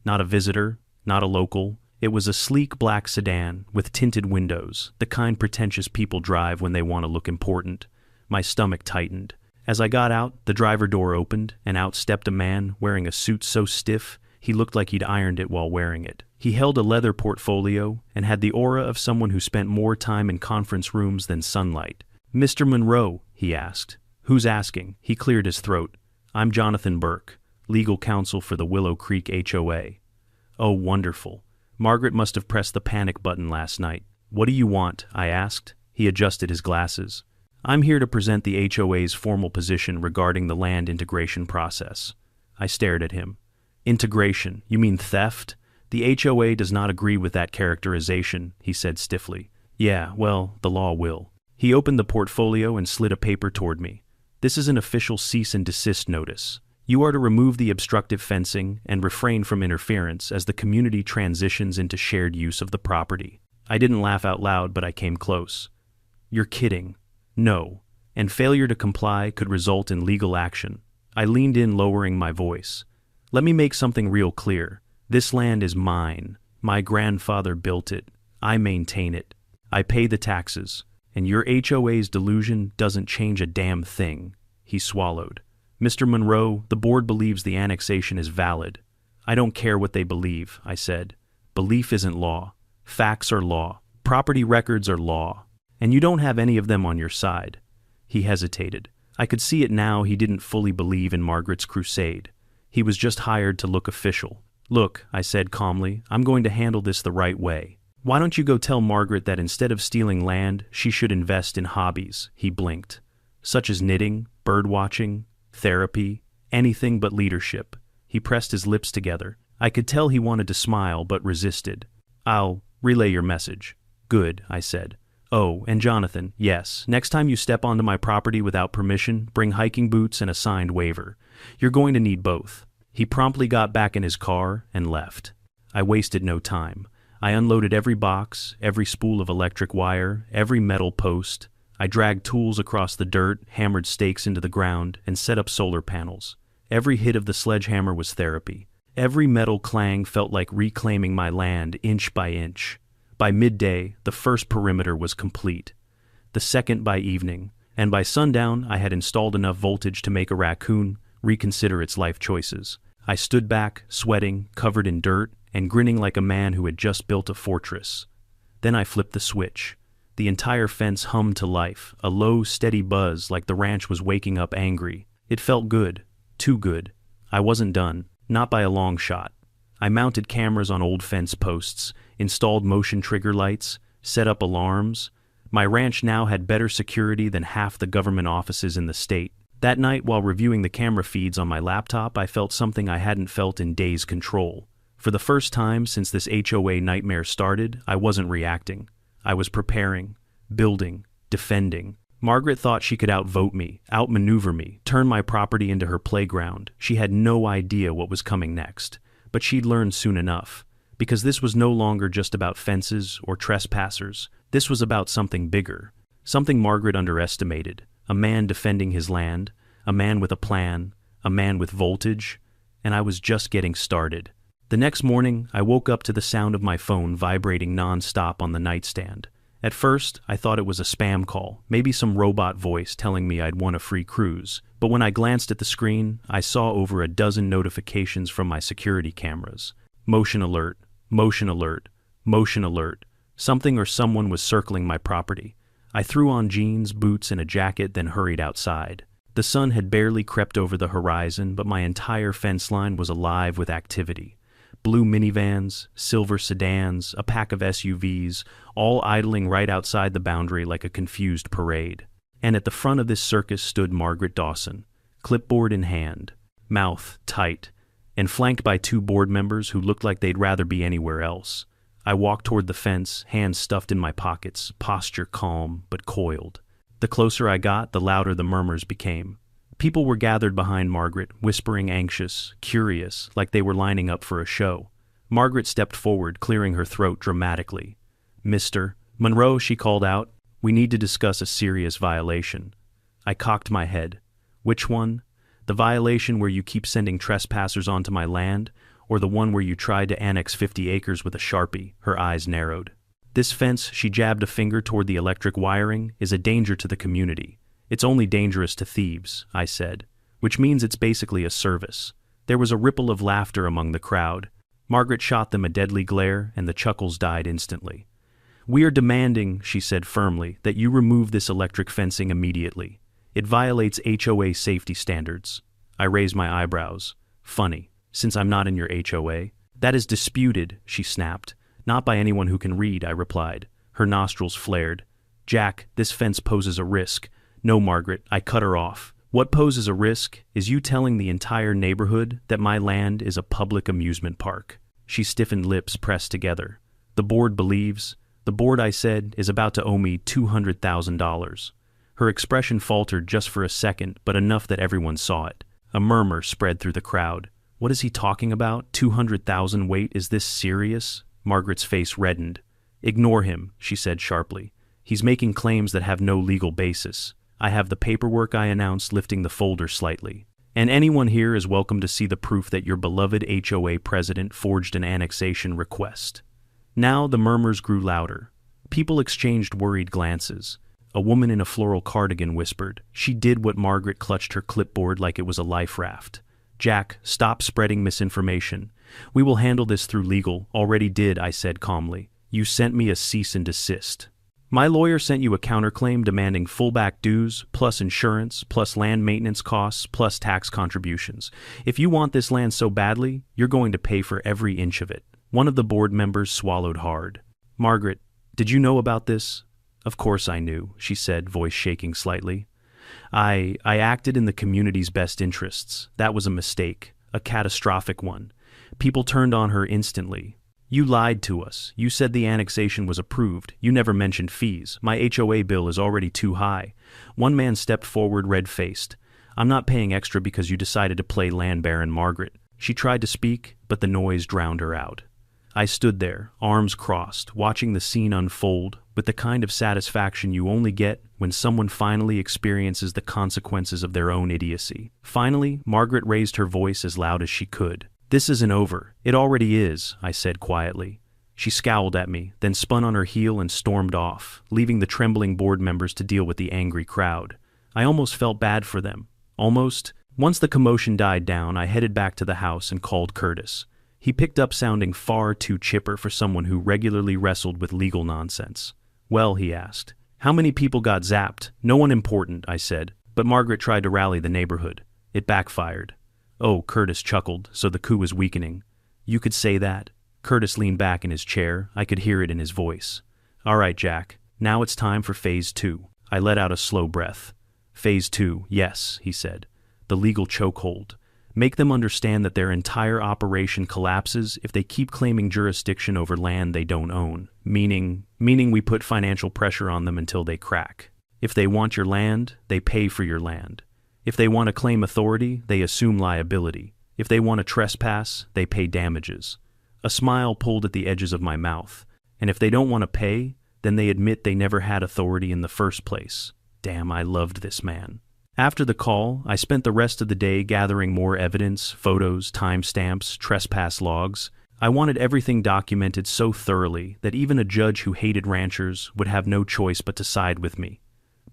Not a visitor, not a local. It was a sleek black sedan with tinted windows, the kind pretentious people drive when they want to look important. My stomach tightened. As I got out, the driver door opened, and out stepped a man wearing a suit so stiff He looked like he'd ironed it while wearing it. He held a leather portfolio and had the aura of someone who spent more time in conference rooms than sunlight. "Mr. Monroe," he asked. "Who's asking?" He cleared his throat. "I'm Jonathan Burke, legal counsel for the Willow Creek HOA. "Oh, wonderful. Margaret must have pressed the panic button last night. "What do you want?" I asked. He adjusted his glasses. "I'm here to present the HOA's formal position regarding the land integration process." I stared at him. "Integration? You mean theft?" "The HOA does not agree with that characterization," he said stiffly. "Yeah, well, the law will." He opened the portfolio and slid a paper toward me. "This is an official cease and desist notice. You are to remove the obstructive fencing and refrain from interference as the community transitions into shared use of the property." I didn't laugh out loud, but I came close. "You're kidding." "No. And failure to comply could result in legal action." I leaned in, lowering my voice. "Let me make something real clear. This land is mine. My grandfather built it. I maintain it. I pay the taxes. And your HOA's delusion doesn't change a damn thing." He swallowed. "Mr. Monroe, the board believes the annexation is valid." "I don't care what they believe," I said. "Belief isn't law. Facts are law. Property records are law. And you don't have any of them on your side." He hesitated. I could see it now. He didn't fully believe in Margaret's crusade. He was just hired to look official. "Look," I said calmly, "I'm going to handle this the right way. Why don't you go tell Margaret that instead of stealing land, she should invest in hobbies?" He blinked. "Such as knitting, bird-watching, therapy, anything but leadership." He pressed his lips together. I could tell he wanted to smile, but resisted. "I'll relay your message." "Good," I said. "Oh, and Jonathan, yes, next time you step onto my property without permission, bring hiking boots and a signed waiver. You're going to need both." He promptly got back in his car and left. I wasted no time. I unloaded every box, every spool of electric wire, every metal post. I dragged tools across the dirt, hammered stakes into the ground, and set up solar panels. Every hit of the sledgehammer was therapy. Every metal clang felt like reclaiming my land inch by inch. By midday, the first perimeter was complete. The second by evening, and by sundown I had installed enough voltage to make a raccoon reconsider its life choices. I stood back, sweating, covered in dirt, and grinning like a man who had just built a fortress. Then I flipped the switch. The entire fence hummed to life, a low, steady buzz like the ranch was waking up angry. It felt good. Too good. I wasn't done. Not by a long shot. I mounted cameras on old fence posts, installed motion trigger lights, set up alarms. My ranch now had better security than half the government offices in the state. That night, while reviewing the camera feeds on my laptop, I felt something I hadn't felt in days. Control. For the first time since this HOA nightmare started, I wasn't reacting. I was preparing, building, defending. Margaret thought she could outvote me, outmaneuver me, turn my property into her playground. She had no idea what was coming next. But she'd learn soon enough. Because this was no longer just about fences or trespassers. This was about something bigger. Something Margaret underestimated. A man defending his land. A man with a plan. A man with voltage. And I was just getting started. The next morning, I woke up to the sound of my phone vibrating non-stop on the nightstand. At first, I thought it was a spam call, maybe some robot voice telling me I'd won a free cruise. But when I glanced at the screen, I saw over a dozen notifications from my security cameras. Motion alert, motion alert, motion alert. Something or someone was circling my property. I threw on jeans, boots, and a jacket, then hurried outside. The sun had barely crept over the horizon, but my entire fence line was alive with activity. Blue minivans, silver sedans, a pack of SUVs, all idling right outside the boundary like a confused parade. And at the front of this circus stood Margaret Dawson, clipboard in hand, mouth tight, and flanked by two board members who looked like they'd rather be anywhere else. I walked toward the fence, hands stuffed in my pockets, posture calm but coiled. The closer I got, the louder the murmurs became. People were gathered behind Margaret, whispering, anxious, curious, like they were lining up for a show. Margaret stepped forward, clearing her throat dramatically. "Mr. Monroe," she called out, "we need to discuss a serious violation." I cocked my head. "Which one? The violation where you keep sending trespassers onto my land, or the one where you tried to annex 50 acres with a Sharpie?" Her eyes narrowed. "This fence," she jabbed a finger toward the electric wiring, "is a danger to the community. It's only dangerous to thieves," I said, "which means it's basically a service. There was a ripple of laughter among the crowd. Margaret shot them a deadly glare, and the chuckles died instantly. "We are demanding," she said firmly, "that you remove this electric fencing immediately. It violates HOA safety standards." I raised my eyebrows. "Funny, since I'm not in your HOA." "That is disputed," she snapped. "Not by anyone who can read," I replied. Her nostrils flared. "Jack, this fence poses a risk." "No, Margaret," I cut her off. "What poses a risk is you telling the entire neighborhood that my land is a public amusement park." She stiffened lips pressed together. "The board believes—" "The board," I said, "is about to owe me $200,000. Her expression faltered just for a second, but enough that everyone saw it. A murmur spread through the crowd. "What is he talking about? 200,000? Wait, is this serious?" Margaret's face reddened. "Ignore him," she said sharply. "He's making claims that have no legal basis. I have the paperwork," I announced, lifting the folder slightly. "And anyone here is welcome to see the proof that your beloved HOA president forged an annexation request." Now the murmurs grew louder. People exchanged worried glances. A woman in a floral cardigan whispered. She did what Margaret clutched her clipboard like it was a life raft. "Jack, stop spreading misinformation. We will handle this through legal." "Already did," I said calmly. "You sent me a cease and desist." "My lawyer sent you a counterclaim demanding full back dues, plus insurance, plus land maintenance costs, plus tax contributions. If you want this land so badly, you're going to pay for every inch of it." One of the board members swallowed hard. "Margaret, did you know about this?" "Of course I knew," she said, voice shaking slightly. I acted in the community's best interests. That was a mistake, a catastrophic one. People turned on her instantly. "You lied to us. You said the annexation was approved. You never mentioned fees. My HOA bill is already too high." One man stepped forward red-faced. "I'm not paying extra because you decided to play land baron, Margaret." She tried to speak, but the noise drowned her out. I stood there, arms crossed, watching the scene unfold, with the kind of satisfaction you only get when someone finally experiences the consequences of their own idiocy. Finally, Margaret raised her voice as loud as she could. "This isn't over. It already is," I said quietly. She scowled at me, then spun on her heel and stormed off, leaving the trembling board members to deal with the angry crowd. I almost felt bad for them. Almost. Once the commotion died down, I headed back to the house and called Curtis. He picked up sounding far too chipper for someone who regularly wrestled with legal nonsense. "Well," he asked, "how many people got zapped?" "No one important," I said, but Margaret tried to rally the neighborhood. It backfired. "Oh," Curtis chuckled, "so the coup is weakening." "You could say that." Curtis leaned back in his chair. I could hear it in his voice. "All right, Jack, now it's time for Phase 2. I let out a slow breath. "Phase 2, yes," he said. "The legal chokehold. Make them understand that their entire operation collapses if they keep claiming jurisdiction over land they don't own. Meaning we put financial pressure on them until they crack. If they want your land, they pay for your land. If they want to claim authority, they assume liability. If they want to trespass, they pay damages." A smile pulled at the edges of my mouth. "And if they don't want to pay, then they admit they never had authority in the first place." Damn, I loved this man. After the call, I spent the rest of the day gathering more evidence, photos, timestamps, trespass logs. I wanted everything documented so thoroughly that even a judge who hated ranchers would have no choice but to side with me.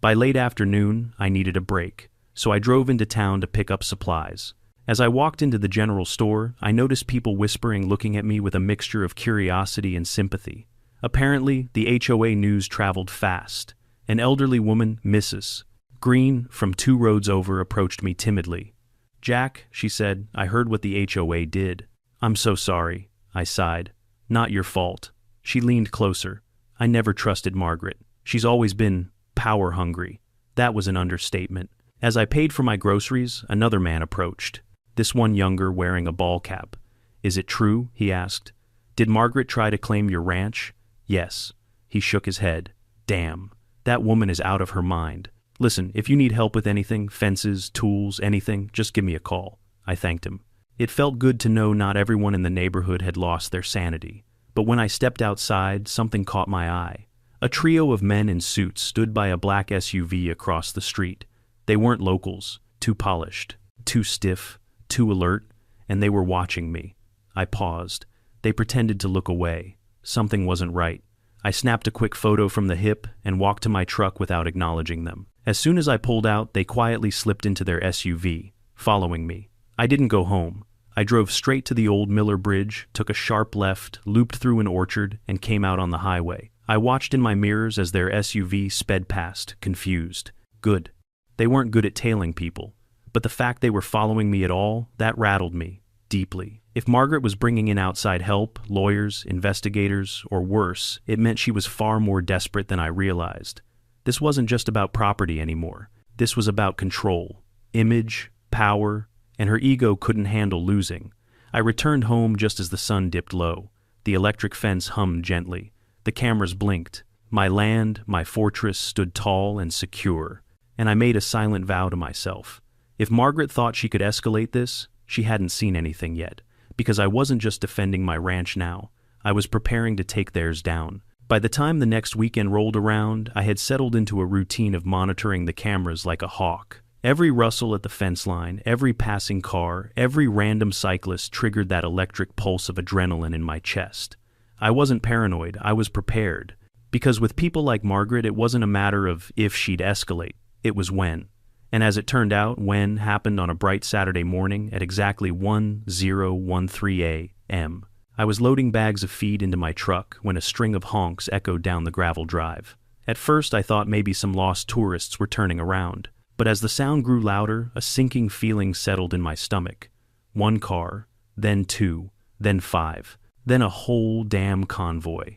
By late afternoon, I needed a break, so I drove into town to pick up supplies. As I walked into the general store, I noticed people whispering, looking at me with a mixture of curiosity and sympathy. Apparently, the HOA news traveled fast. An elderly woman, Mrs. Green, from 2 roads over, approached me timidly. "Jack," she said, "I heard what the HOA did." "I'm so sorry," I sighed. "Not your fault." She leaned closer. "I never trusted Margaret. She's always been power-hungry." That was an understatement. As I paid for my groceries, another man approached. This one younger, wearing a ball cap. "Is it true?" he asked. "Did Margaret try to claim your ranch?" "Yes." He shook his head. "Damn, that woman is out of her mind. Listen, if you need help with anything, fences, tools, anything, just give me a call." I thanked him. It felt good to know not everyone in the neighborhood had lost their sanity. But when I stepped outside, something caught my eye. A trio of men in suits stood by a black SUV across the street. They weren't locals, too polished, too stiff, too alert, and they were watching me. I paused. They pretended to look away. Something wasn't right. I snapped a quick photo from the hip and walked to my truck without acknowledging them. As soon as I pulled out, they quietly slipped into their SUV, following me. I didn't go home. I drove straight to the old Miller Bridge, took a sharp left, looped through an orchard, and came out on the highway. I watched in my mirrors as their SUV sped past, confused. Good. They weren't good at tailing people. But the fact they were following me at all, that rattled me, deeply. If Margaret was bringing in outside help, lawyers, investigators, or worse, it meant she was far more desperate than I realized. This wasn't just about property anymore. This was about control, image, power, and her ego couldn't handle losing. I returned home just as the sun dipped low. The electric fence hummed gently. The cameras blinked. My land, my fortress, stood tall and secure. And I made a silent vow to myself. If Margaret thought she could escalate this, she hadn't seen anything yet. Because I wasn't just defending my ranch now. I was preparing to take theirs down. By the time the next weekend rolled around, I had settled into a routine of monitoring the cameras like a hawk. Every rustle at the fence line, every passing car, every random cyclist triggered that electric pulse of adrenaline in my chest. I wasn't paranoid, I was prepared. Because with people like Margaret, it wasn't a matter of if she'd escalate, it was when. And as it turned out, when happened on a bright Saturday morning at exactly 10:13 a.m. I was loading bags of feed into my truck when a string of honks echoed down the gravel drive. At first I thought maybe some lost tourists were turning around. But as the sound grew louder, a sinking feeling settled in my stomach. One car, then two, then five, then a whole damn convoy.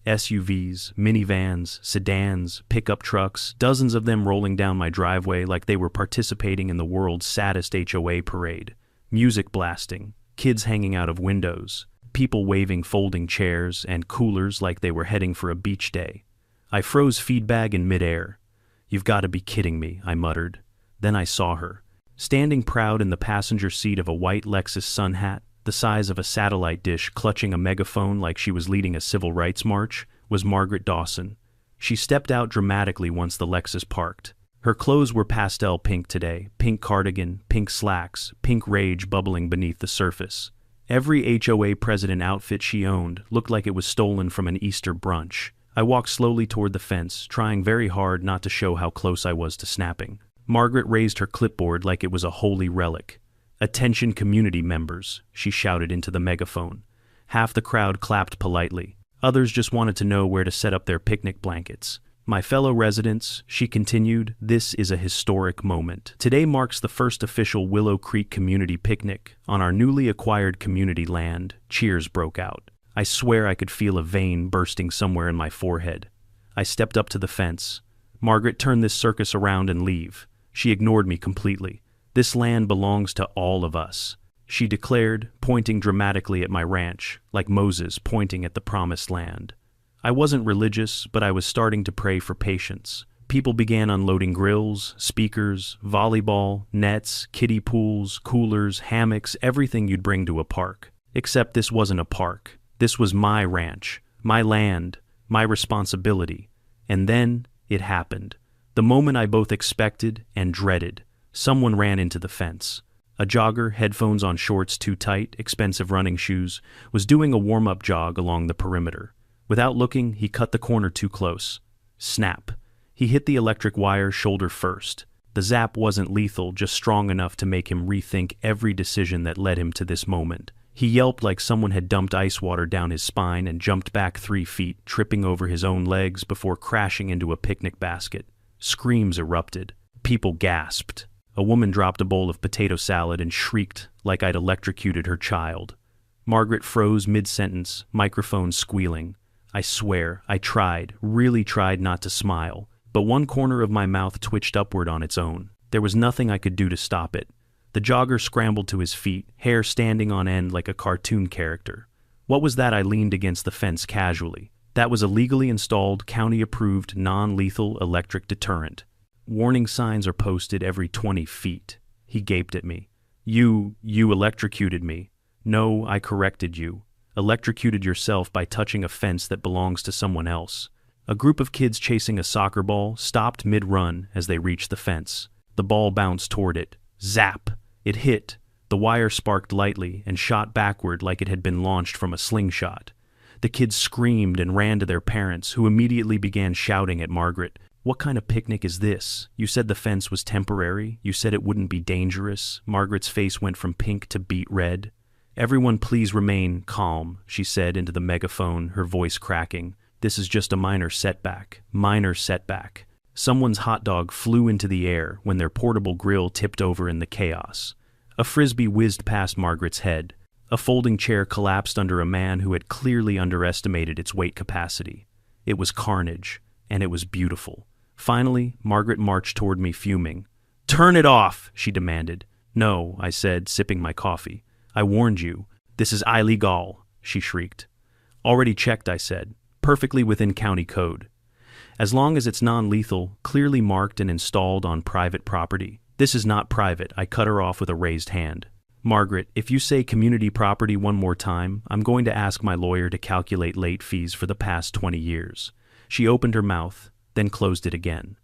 SUVs, minivans, sedans, pickup trucks, dozens of them rolling down my driveway like they were participating in the world's saddest HOA parade. Music blasting, kids hanging out of windows, people waving folding chairs and coolers like they were heading for a beach day. I froze feed bag in midair. "You've got to be kidding me," I muttered. Then I saw her. Standing proud in the passenger seat of a white Lexus sun hat, the size of a satellite dish clutching a megaphone like she was leading a civil rights march, was Margaret Dawson. She stepped out dramatically once the Lexus parked. Her clothes were pastel pink today, pink cardigan, pink slacks, pink rage bubbling beneath the surface. Every HOA president outfit she owned looked like it was stolen from an Easter brunch. I walked slowly toward the fence, trying very hard not to show how close I was to snapping. Margaret raised her clipboard like it was a holy relic. "Attention community members," she shouted into the megaphone. Half the crowd clapped politely. Others just wanted to know where to set up their picnic blankets. "My fellow residents," she continued, "this is a historic moment. Today marks the first official Willow Creek community picnic on our newly acquired community land." Cheers broke out. I swear I could feel a vein bursting somewhere in my forehead. I stepped up to the fence. "Margaret, turn this circus around and leave." She ignored me completely. "This land belongs to all of us," she declared, pointing dramatically at my ranch, like Moses pointing at the promised land. I wasn't religious, but I was starting to pray for patience. People began unloading grills, speakers, volleyball, nets, kiddie pools, coolers, hammocks, everything you'd bring to a park. Except this wasn't a park. This was my ranch, my land, my responsibility. And then it happened. The moment I both expected and dreaded. Someone ran into the fence. A jogger, headphones on shorts too tight, expensive running shoes, was doing a warm-up jog along the perimeter. Without looking, he cut the corner too close. Snap. He hit the electric wire shoulder first. The zap wasn't lethal, just strong enough to make him rethink every decision that led him to this moment. He yelped like someone had dumped ice water down his spine and jumped back 3 feet, tripping over his own legs before crashing into a picnic basket. Screams erupted. People gasped. A woman dropped a bowl of potato salad and shrieked like I'd electrocuted her child. Margaret froze mid-sentence, microphone squealing. I swear, I tried, really tried not to smile, but one corner of my mouth twitched upward on its own. There was nothing I could do to stop it. The jogger scrambled to his feet, hair standing on end like a cartoon character. What was that? I leaned against the fence casually. That was a legally installed, county-approved, non-lethal electric deterrent. Warning signs are posted every 20 feet. He gaped at me. You electrocuted me." "No, I corrected you. Electrocuted yourself by touching a fence that belongs to someone else." A group of kids chasing a soccer ball stopped mid-run as they reached the fence. The ball bounced toward it. Zap! It hit. The wire sparked lightly and shot backward like it had been launched from a slingshot. The kids screamed and ran to their parents, who immediately began shouting at Margaret. "What kind of picnic is this? You said the fence was temporary. You said it wouldn't be dangerous." Margaret's face went from pink to beet red. "Everyone please remain calm," she said into the megaphone, her voice cracking. "This is just a minor setback. Minor setback." Someone's hot dog flew into the air when their portable grill tipped over in the chaos. A frisbee whizzed past Margaret's head. A folding chair collapsed under a man who had clearly underestimated its weight capacity. It was carnage, and it was beautiful. Finally, Margaret marched toward me fuming. "Turn it off!" she demanded. "No," I said, sipping my coffee. "I warned you. This is illegal," she shrieked. "Already checked," I said. "Perfectly within county code. As long as it's non-lethal, clearly marked and installed on private property." "This is not private," I cut her off with a raised hand. "Margaret, if you say community property one more time, I'm going to ask my lawyer to calculate late fees for the past 20 years. She opened her mouth, then closed it again.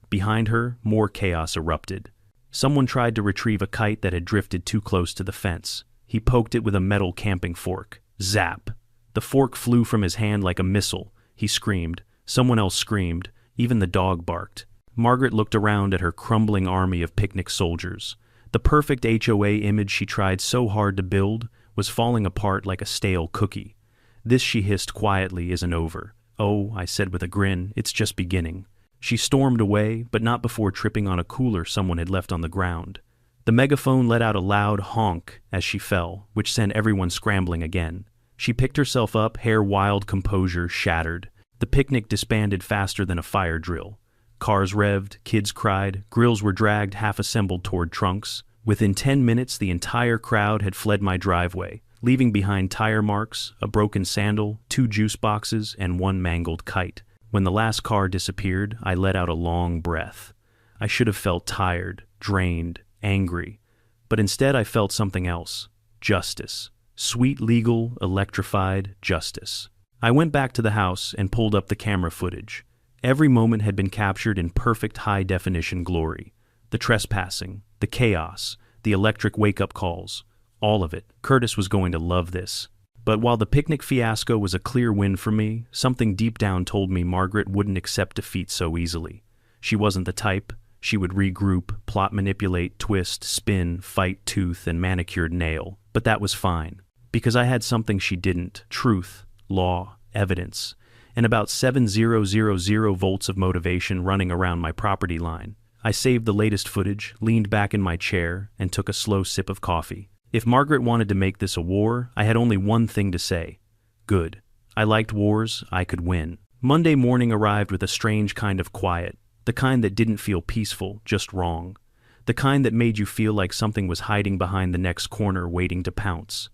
Behind her, more chaos erupted. Someone tried to retrieve a kite that had drifted too close to the fence. He poked it with a metal camping fork. Zap! The fork flew from his hand like a missile. He screamed. Someone else screamed. Even the dog barked. Margaret looked around at her crumbling army of picnic soldiers. The perfect HOA image she tried so hard to build was falling apart like a stale cookie. "This," she hissed quietly, "isn't over." "Oh," I said with a grin, "it's just beginning." She stormed away, but not before tripping on a cooler someone had left on the ground. The megaphone let out a loud honk as she fell, which sent everyone scrambling again. She picked herself up, hair wild, composure shattered. The picnic disbanded faster than a fire drill. Cars revved, kids cried, grills were dragged half-assembled toward trunks. Within 10 minutes, the entire crowd had fled my driveway, leaving behind tire marks, a broken sandal, 2 juice boxes, and 1 mangled kite. When the last car disappeared, I let out a long breath. I should have felt tired, drained, angry. But instead I felt something else. Justice. Sweet, legal, electrified justice. I went back to the house and pulled up the camera footage. Every moment had been captured in perfect high-definition glory. The trespassing, the chaos, the electric wake-up calls. All of it. Curtis was going to love this. But while the picnic fiasco was a clear win for me, something deep down told me Margaret wouldn't accept defeat so easily. She wasn't the type. She would regroup, plot manipulate, twist, spin, fight tooth and manicured nail. But that was fine, because I had something she didn't: truth, law, evidence, and about 7,000 volts of motivation running around my property line. I saved the latest footage, leaned back in my chair, and took a slow sip of coffee. If Margaret wanted to make this a war, I had only one thing to say. Good. I liked wars. I could win. Monday morning arrived with a strange kind of quiet, the kind that didn't feel peaceful, just wrong. The kind that made you feel like something was hiding behind the next corner waiting to pounce.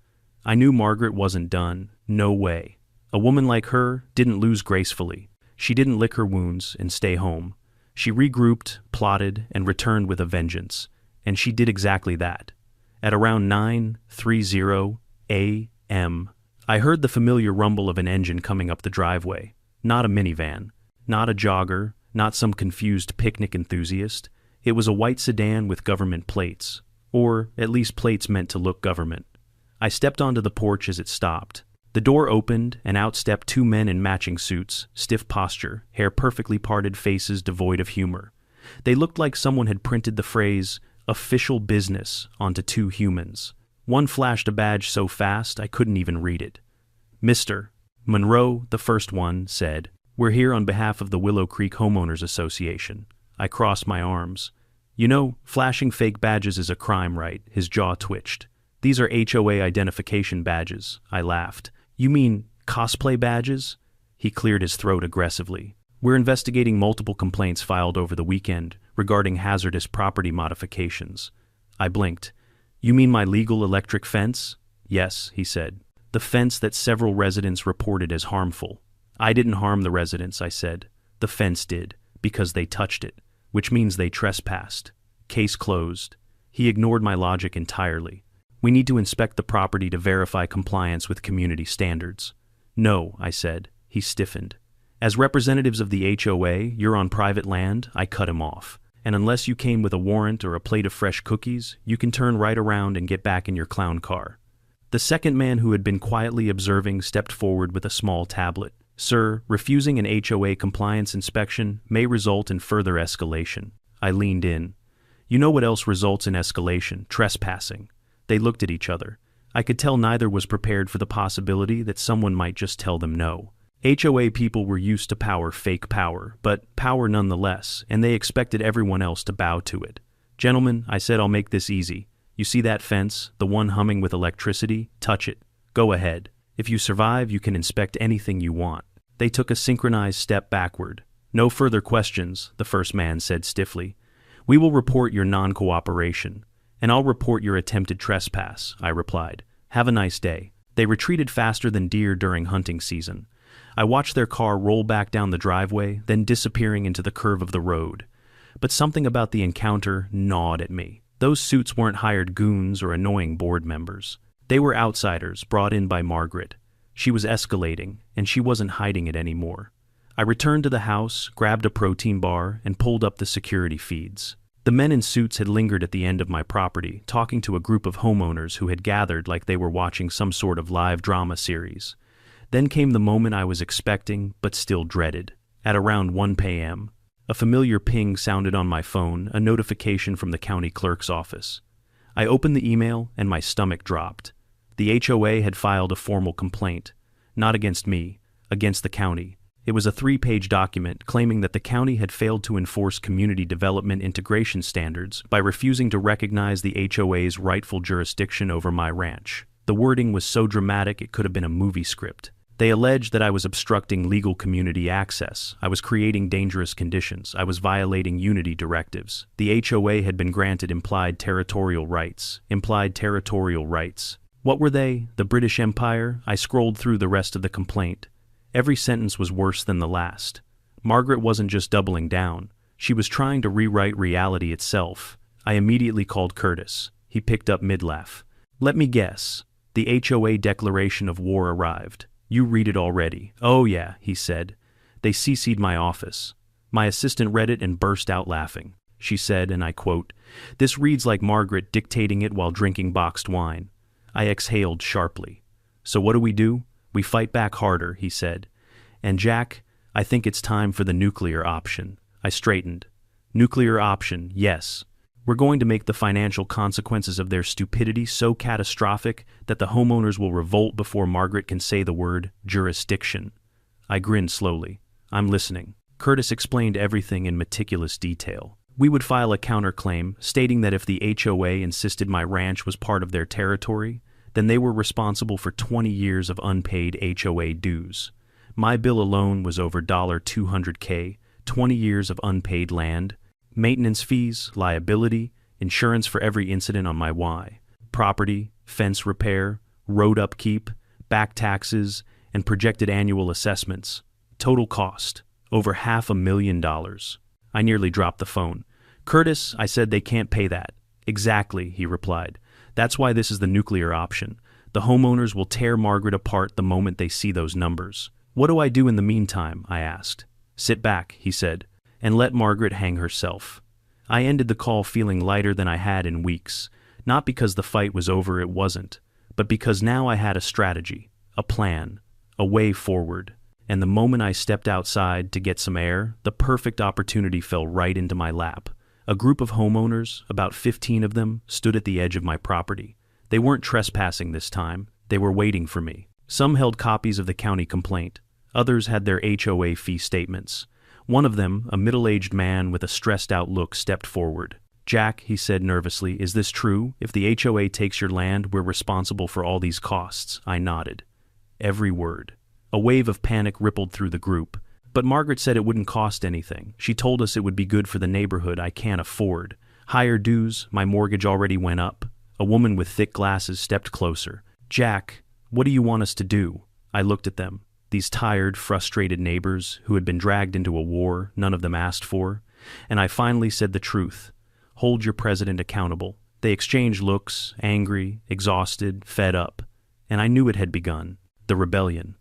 I knew Margaret wasn't done. No way. A woman like her didn't lose gracefully. She didn't lick her wounds and stay home. She regrouped, plotted, and returned with a vengeance. And she did exactly that. At around 9:30 a.m., I heard the familiar rumble of an engine coming up the driveway. Not a minivan, not a jogger, not some confused picnic enthusiast. It was a white sedan with government plates, or at least plates meant to look government. I stepped onto the porch as it stopped. The door opened, and out stepped 2 men in matching suits, stiff posture, hair perfectly parted, faces devoid of humor. They looked like someone had printed the phrase, "official business," onto 2 humans. One flashed a badge so fast I couldn't even read it. "Mr. Monroe," the first one said. "We're here on behalf of the Willow Creek Homeowners Association." I crossed my arms. "You know, flashing fake badges is a crime, right?" His jaw twitched. "These are HOA identification badges," I laughed. "You mean cosplay badges?" He cleared his throat aggressively. "We're investigating multiple complaints filed over the weekend regarding hazardous property modifications." I blinked. "You mean my legal electric fence?" "Yes," he said. "The fence that several residents reported as harmful." "I didn't harm the residents," I said. "The fence did, because they touched it, which means they trespassed. Case closed." He ignored my logic entirely. "We need to inspect the property to verify compliance with community standards." "No," I said. He stiffened. "As representatives of the HOA, you're on private land," I cut him off. "And unless you came with a warrant or a plate of fresh cookies, you can turn right around and get back in your clown car." The second man, who had been quietly observing, stepped forward with a small tablet. "Sir, refusing an HOA compliance inspection may result in further escalation." I leaned in. "You know what else results in escalation? Trespassing." They looked at each other. I could tell neither was prepared for the possibility that someone might just tell them no. HOA people were used to fake power, but power nonetheless, and they expected everyone else to bow to it. "Gentlemen," I said, "I'll make this easy. You see that fence, the one humming with electricity? Touch it. Go ahead. If you survive, you can inspect anything you want." They took a synchronized step backward. "No further questions," the first man said stiffly. "We will report your non-cooperation." "And I'll report your attempted trespass," I replied. "Have a nice day." They retreated faster than deer during hunting season. I watched their car roll back down the driveway, then disappearing into the curve of the road. But something about the encounter gnawed at me. Those suits weren't hired goons or annoying board members. They were outsiders brought in by Margaret. She was escalating, and she wasn't hiding it anymore. I returned to the house, grabbed a protein bar, and pulled up the security feeds. The men in suits had lingered at the end of my property, talking to a group of homeowners who had gathered like they were watching some sort of live drama series. Then came the moment I was expecting, but still dreaded. At around 1 p.m., a familiar ping sounded on my phone, a notification from the county clerk's office. I opened the email, and my stomach dropped. The HOA had filed a formal complaint, not against me, against the county. It was a 3-page document claiming that the county had failed to enforce community development integration standards by refusing to recognize the HOA's rightful jurisdiction over my ranch. The wording was so dramatic it could have been a movie script. They alleged that I was obstructing legal community access, I was creating dangerous conditions, I was violating unity directives. The HOA had been granted implied territorial rights. What were they? The British Empire? I scrolled through the rest of the complaint. Every sentence was worse than the last. Margaret wasn't just doubling down. She was trying to rewrite reality itself. I immediately called Curtis. He picked up mid-laugh. "Let me guess. The HOA declaration of war arrived. You read it already." "Oh yeah," he said. "They CC'd my office." My assistant read it and burst out laughing. She said, and I quote, "This reads like Margaret dictating it while drinking boxed wine." I exhaled sharply. "So what do? We fight back harder," he said. "And Jack, I think it's time for the nuclear option." I straightened. "Nuclear option, yes. We're going to make the financial consequences of their stupidity so catastrophic that the homeowners will revolt before Margaret can say the word jurisdiction." I grinned slowly. "I'm listening." Curtis explained everything in meticulous detail. We would file a counterclaim stating that if the HOA insisted my ranch was part of their territory, then they were responsible for 20 years of unpaid HOA dues. My bill alone was over $200K, 20 years of unpaid land, maintenance fees, liability, insurance for every incident on my property, fence repair, road upkeep, back taxes, and projected annual assessments. Total cost, over $500,000. I nearly dropped the phone. "Curtis," I said, "they can't pay that." "Exactly," he replied. "That's why this is the nuclear option. The homeowners will tear Margaret apart the moment they see those numbers." "What do I do in the meantime?" I asked. "Sit back," he said, "and let Margaret hang herself." I ended the call feeling lighter than I had in weeks, not because the fight was over, it wasn't, but because now I had a strategy, a plan, a way forward. And the moment I stepped outside to get some air, the perfect opportunity fell right into my lap. A group of homeowners, about 15 of them, stood at the edge of my property. They weren't trespassing this time. They were waiting for me. Some held copies of the county complaint. Others had their HOA fee statements. One of them, a middle-aged man with a stressed-out look, stepped forward. "Jack," he said nervously, "is this true? If the HOA takes your land, we're responsible for all these costs." I nodded. Every word. A wave of panic rippled through the group. "But Margaret said it wouldn't cost anything. She told us it would be good for the neighborhood. I can't afford. Higher dues, my mortgage already went up." A woman with thick glasses stepped closer. "Jack, what do you want us to do?" I looked at them. These tired, frustrated neighbors who had been dragged into a war none of them asked for. And I finally said the truth. "Hold your president accountable." They exchanged looks, angry, exhausted, fed up. And I knew it had begun. The rebellion.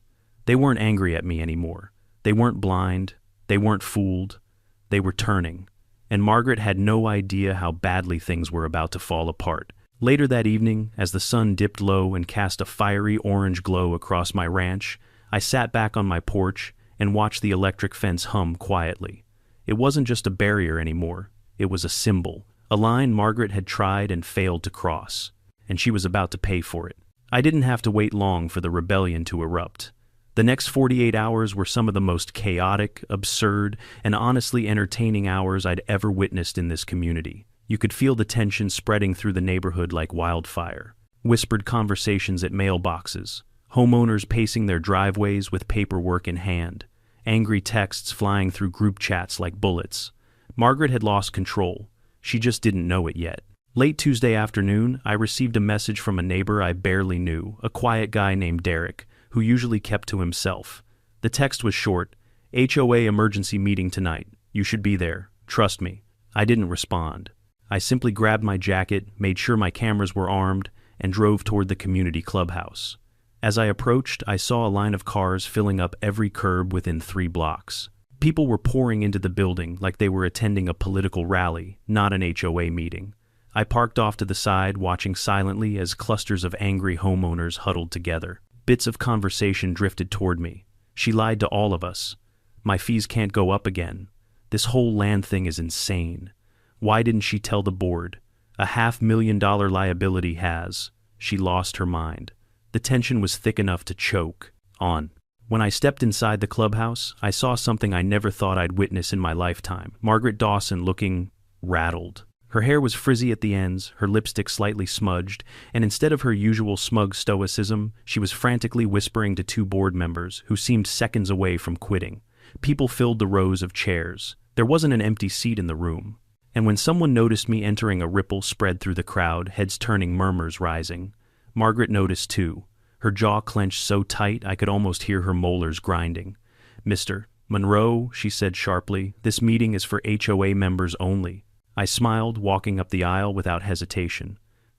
They weren't angry at me anymore. They weren't blind. They weren't fooled. They were turning. And Margaret had no idea how badly things were about to fall apart. Later that evening, as the sun dipped low and cast a fiery orange glow across my ranch, I sat back on my porch and watched the electric fence hum quietly. It wasn't just a barrier anymore. It was a symbol, a line Margaret had tried and failed to cross, and she was about to pay for it. I didn't have to wait long for the rebellion to erupt. The next 48 hours were some of the most chaotic, absurd, and honestly entertaining hours I'd ever witnessed in this community. You could feel the tension spreading through the neighborhood like wildfire. Whispered conversations at mailboxes, homeowners pacing their driveways with paperwork in hand, angry texts flying through group chats like bullets. Margaret had lost control. She just didn't know it yet. Late Tuesday afternoon, I received a message from a neighbor I barely knew, a quiet guy named Derek, who usually kept to himself. The text was short: HOA emergency meeting tonight. You should be there. Trust me. I didn't respond. I simply grabbed my jacket, made sure my cameras were armed, and drove toward the community clubhouse. As I approached, I saw a line of cars filling up every curb within 3 blocks. People were pouring into the building like they were attending a political rally, not an HOA meeting. I parked off to the side, watching silently as clusters of angry homeowners huddled together. Bits of conversation drifted toward me. She lied to all of us. My fees can't go up again. This whole land thing is insane. Why didn't she tell the board? A $500,000 liability has. She lost her mind. The tension was thick enough to choke on. When I stepped inside the clubhouse, I saw something I never thought I'd witness in my lifetime. Margaret Dawson looking rattled. Her hair was frizzy at the ends, her lipstick slightly smudged, and instead of her usual smug stoicism, she was frantically whispering to 2 board members who seemed seconds away from quitting. People filled the rows of chairs. There wasn't an empty seat in the room. And when someone noticed me entering, a ripple spread through the crowd, heads turning, murmurs rising. Margaret noticed too. Her jaw clenched so tight I could almost hear her molars grinding. "Mr. Monroe," she said sharply, "this meeting is for HOA members only." I smiled, walking up the aisle without hesitation.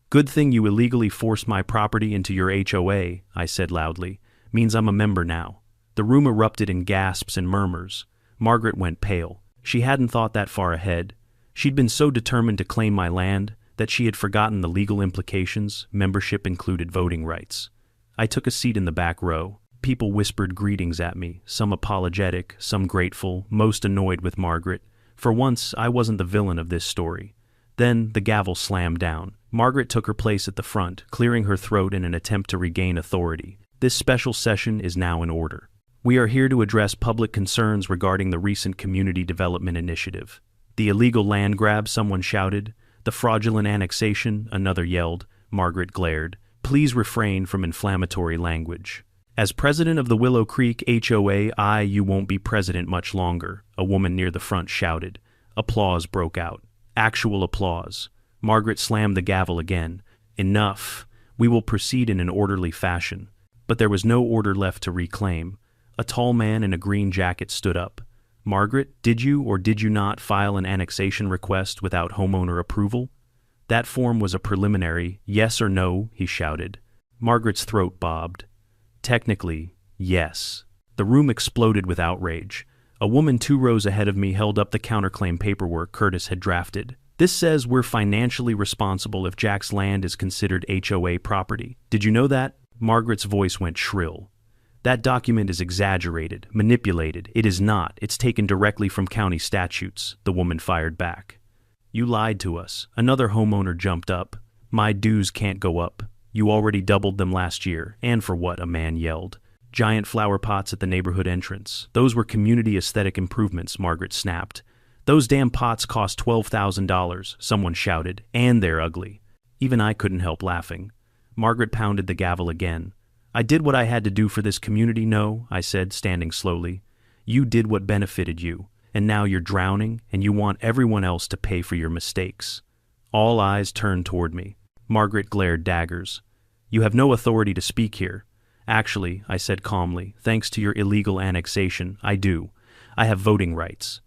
"Good thing you illegally forced my property into your HOA," I said loudly. "Means I'm a member now." The room erupted in gasps and murmurs. Margaret went pale. She hadn't thought that far ahead. She'd been so determined to claim my land that she had forgotten the legal implications. Membership included voting rights. I took a seat in the back row. People whispered greetings at me, some apologetic, some grateful, most annoyed with Margaret. For once, I wasn't the villain of this story. Then the gavel slammed down. Margaret took her place at the front, clearing her throat in an attempt to regain authority. "This special session is now in order. We are here to address public concerns regarding the recent community development initiative. The illegal land grab," someone shouted. "The fraudulent annexation," another yelled. Margaret glared. "Please refrain from inflammatory language." "As president of the Willow Creek HOA, you won't be president much longer," a woman near the front shouted. Applause broke out. Actual applause. Margaret slammed the gavel again. "Enough. We will proceed in an orderly fashion." But there was no order left to reclaim. A tall man in a green jacket stood up. "Margaret, did you or did you not file an annexation request without homeowner approval?" "That form was a preliminary, yes or no," he shouted. Margaret's throat bobbed. "Technically, yes." The room exploded with outrage. A woman 2 rows ahead of me held up the counterclaim paperwork Curtis had drafted. "This says we're financially responsible if Jack's land is considered HOA property. Did you know that?" Margaret's voice went shrill. "That document is exaggerated, manipulated. It is not. It's taken directly from county statutes," the woman fired back. "You lied to us." Another homeowner jumped up. "My dues can't go up. You already doubled them last year." "And for what?" a man yelled. "Giant flower pots at the neighborhood entrance. Those were community aesthetic improvements," Margaret snapped. "Those damn pots cost $12,000, someone shouted, "and they're ugly." Even I couldn't help laughing. Margaret pounded the gavel again. "I did what I had to do for this community, no," I said, standing slowly. "You did what benefited you, and now you're drowning, and you want everyone else to pay for your mistakes." All eyes turned toward me. Margaret glared daggers. "You have no authority to speak here." "Actually," I said calmly, "thanks to your illegal annexation, I do. I have voting rights.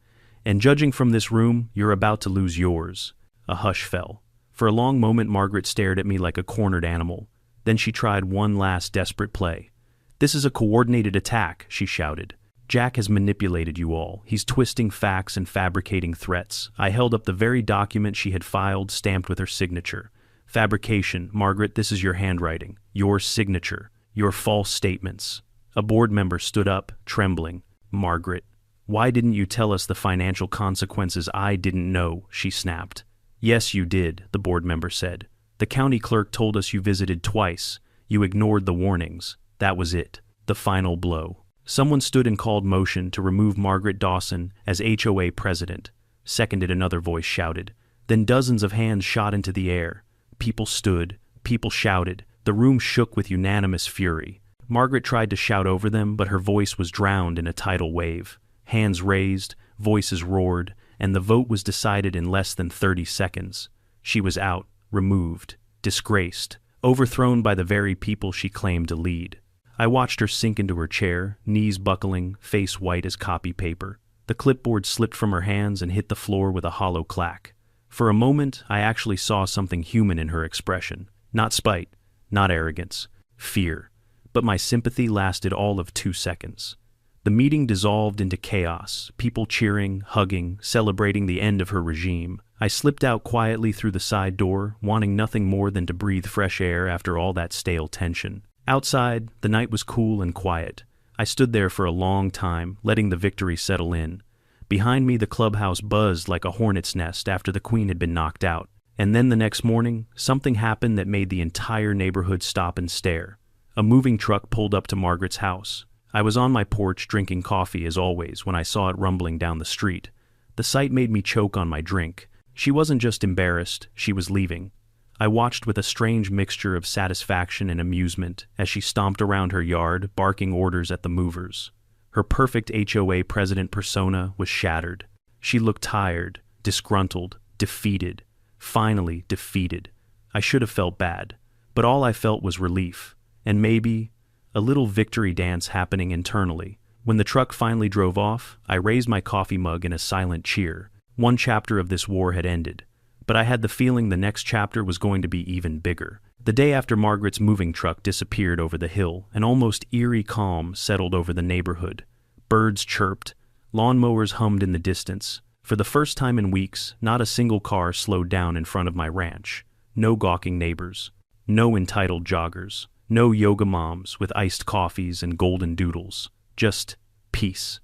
And judging from this room, you're about to lose yours." A hush fell. For a long moment, Margaret stared at me like a cornered animal. Then she tried one last desperate play. "This is a coordinated attack," she shouted. "Jack has manipulated you all. He's twisting facts and fabricating threats." I held up the very document she had filed, stamped with her signature. "Fabrication, Margaret, this is your handwriting. Your signature. Your false statements." A board member stood up, trembling. "Margaret, why didn't you tell us the financial consequences?" "I didn't know," she snapped. "Yes, you did," the board member said. "The county clerk told us you visited twice. You ignored the warnings. That was it. The final blow. Someone stood and called motion to remove Margaret Dawson as HOA president. Seconded, another voice shouted. Then dozens of hands shot into the air. People stood. People shouted. The room shook with unanimous fury. Margaret tried to shout over them, but her voice was drowned in a tidal wave. Hands raised, voices roared, and the vote was decided in less than 30 seconds. She was out, removed, disgraced, overthrown by the very people she claimed to lead. I watched her sink into her chair, knees buckling, face white as copy paper. The clipboard slipped from her hands and hit the floor with a hollow clack. For a moment, I actually saw something human in her expression. Not spite, not arrogance, fear. But my sympathy lasted all of 2 seconds. The meeting dissolved into chaos, people cheering, hugging, celebrating the end of her regime. I slipped out quietly through the side door, wanting nothing more than to breathe fresh air after all that stale tension. Outside, the night was cool and quiet. I stood there for a long time, letting the victory settle in. Behind me, the clubhouse buzzed like a hornet's nest after the queen had been knocked out. And then the next morning, something happened that made the entire neighborhood stop and stare. A moving truck pulled up to Margaret's house. I was on my porch drinking coffee as always when I saw it rumbling down the street. The sight made me choke on my drink. She wasn't just embarrassed, she was leaving. I watched with a strange mixture of satisfaction and amusement as she stomped around her yard, barking orders at the movers. Her perfect HOA president persona was shattered. She looked tired, disgruntled, defeated. Finally defeated. I should have felt bad, but all I felt was relief, and maybe a little victory dance happening internally. When the truck finally drove off, I raised my coffee mug in a silent cheer. One chapter of this war had ended, but I had the feeling the next chapter was going to be even bigger. The day after Margaret's moving truck disappeared over the hill, an almost eerie calm settled over the neighborhood. Birds chirped, lawnmowers hummed in the distance. For the first time in weeks, not a single car slowed down in front of my ranch. No gawking neighbors. No entitled joggers. No yoga moms with iced coffees and golden doodles. Just peace.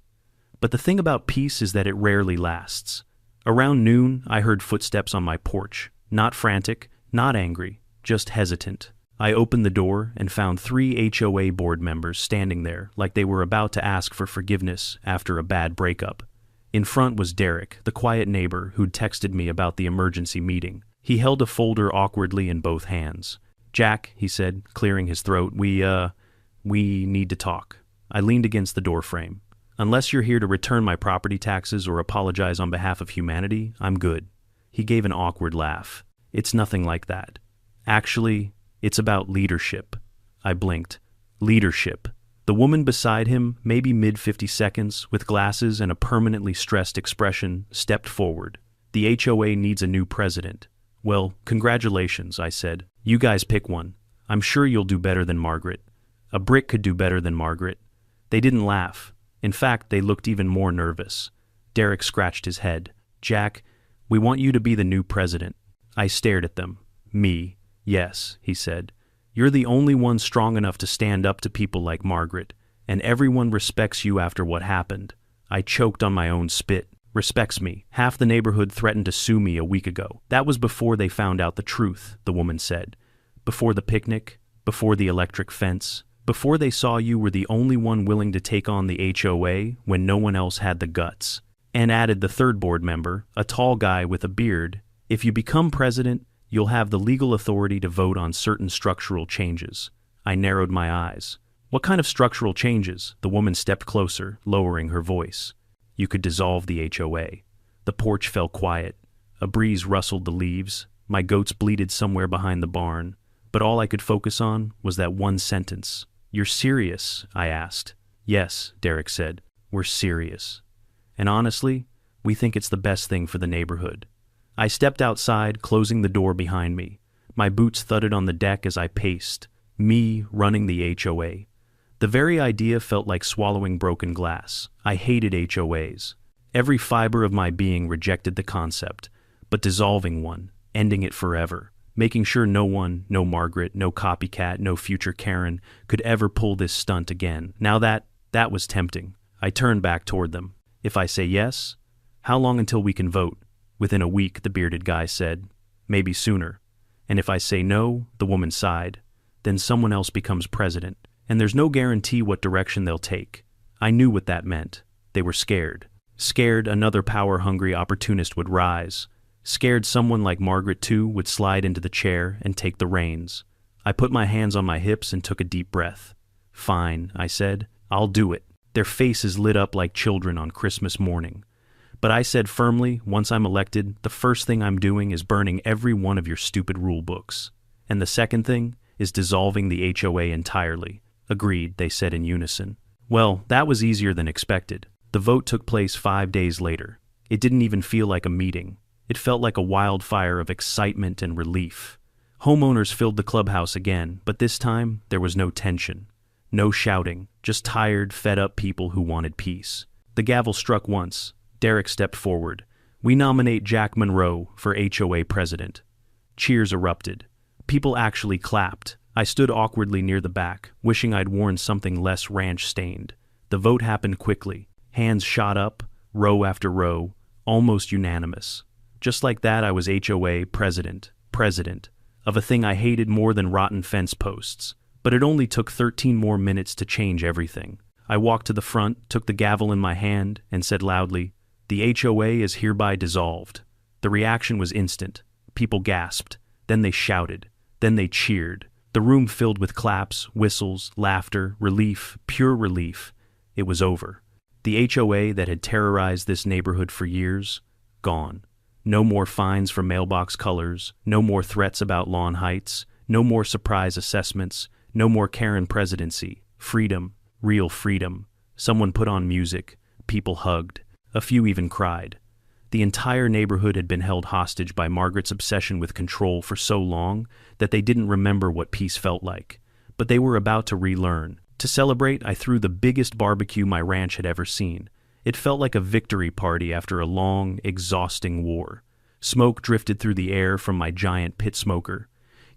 But the thing about peace is that it rarely lasts. Around noon, I heard footsteps on my porch. Not frantic, not angry, just hesitant. I opened the door and found 3 HOA board members standing there like they were about to ask for forgiveness after a bad breakup. In front was Derek, the quiet neighbor who'd texted me about the emergency meeting. He held a folder awkwardly in both hands. "Jack," he said, clearing his throat, we need to talk." I leaned against the doorframe. "Unless you're here to return my property taxes or apologize on behalf of humanity, I'm good." He gave an awkward laugh. "It's nothing like that. Actually, it's about leadership." I blinked. Leadership. The woman beside him, maybe mid-50 with glasses and a permanently stressed expression, stepped forward. "The HOA needs a new president." "Well, congratulations," I said. "You guys pick one. I'm sure you'll do better than Margaret. A brick could do better than Margaret." They didn't laugh. In fact, they looked even more nervous. Derek scratched his head. "Jack, we want you to be the new president." I stared at them. "Me? Yes," he said. "You're the only one strong enough to stand up to people like Margaret, and everyone respects you after what happened." I choked on my own spit. "Respects me. Half the neighborhood threatened to sue me a week ago." "That was before they found out the truth," the woman said. "Before the picnic, before the electric fence, before they saw you were the only one willing to take on the HOA when no one else had the guts." And added the third board member, a tall guy with a beard, "If you become president, you'll have the legal authority to vote on certain structural changes." I narrowed my eyes. "What kind of structural changes?" The woman stepped closer, lowering her voice. "You could dissolve the HOA." The porch fell quiet. A breeze rustled the leaves. My goats bleated somewhere behind the barn. But all I could focus on was that one sentence. "You're serious?" I asked. "Yes," Derek said. "We're serious. And honestly, we think it's the best thing for the neighborhood." I stepped outside, closing the door behind me. My boots thudded on the deck as I paced. Me running the HOA. The very idea felt like swallowing broken glass. I hated HOAs. Every fiber of my being rejected the concept, but dissolving one, ending it forever, making sure no one, no Margaret, no copycat, no future Karen, could ever pull this stunt again. Now that was tempting. I turned back toward them. "If I say yes, how long until we can vote?" "Within a week," the bearded guy said. "Maybe sooner." "And if I say no," the woman sighed. then someone else becomes president, and there's no guarantee what direction they'll take. I knew what that meant. They were scared. Scared another power-hungry opportunist would rise. Scared someone like Margaret, too, would slide into the chair and take the reins. I put my hands on my hips and took a deep breath. "Fine," I said. "I'll do it." Their faces lit up like children on Christmas morning. But I said firmly, once I'm elected, the first thing I'm doing is burning every one of your stupid rule books. And the second thing is dissolving the HOA entirely. "Agreed," they said in unison. Well, that was easier than expected. The vote took place 5 days later. It didn't even feel like a meeting. It felt like a wildfire of excitement and relief. Homeowners filled the clubhouse again, but this time there was no tension. No shouting, just tired, fed-up people who wanted peace. The gavel struck once. Derek stepped forward. "We nominate Jack Monroe for HOA president." Cheers erupted. People actually clapped. I stood awkwardly near the back, wishing I'd worn something less ranch-stained. The vote happened quickly. Hands shot up, row after row, almost unanimous. Just like that, I was HOA president of a thing I hated more than rotten fence posts. But it only took 13 more minutes to change everything. I walked to the front, took the gavel in my hand, and said loudly, "The HOA is hereby dissolved." The reaction was instant. People gasped. Then they shouted. Then they cheered. The room filled with claps, whistles, laughter, relief, pure relief. It was over. The HOA that had terrorized this neighborhood for years, gone. No more fines for mailbox colors, no more threats about lawn heights, no more surprise assessments, no more Karen presidency. Freedom, real freedom. Someone put on music. People hugged. A few even cried. The entire neighborhood had been held hostage by Margaret's obsession with control for so long that they didn't remember what peace felt like. But they were about to relearn. To celebrate, I threw the biggest barbecue my ranch had ever seen. It felt like a victory party after a long, exhausting war. Smoke drifted through the air from my giant pit smoker.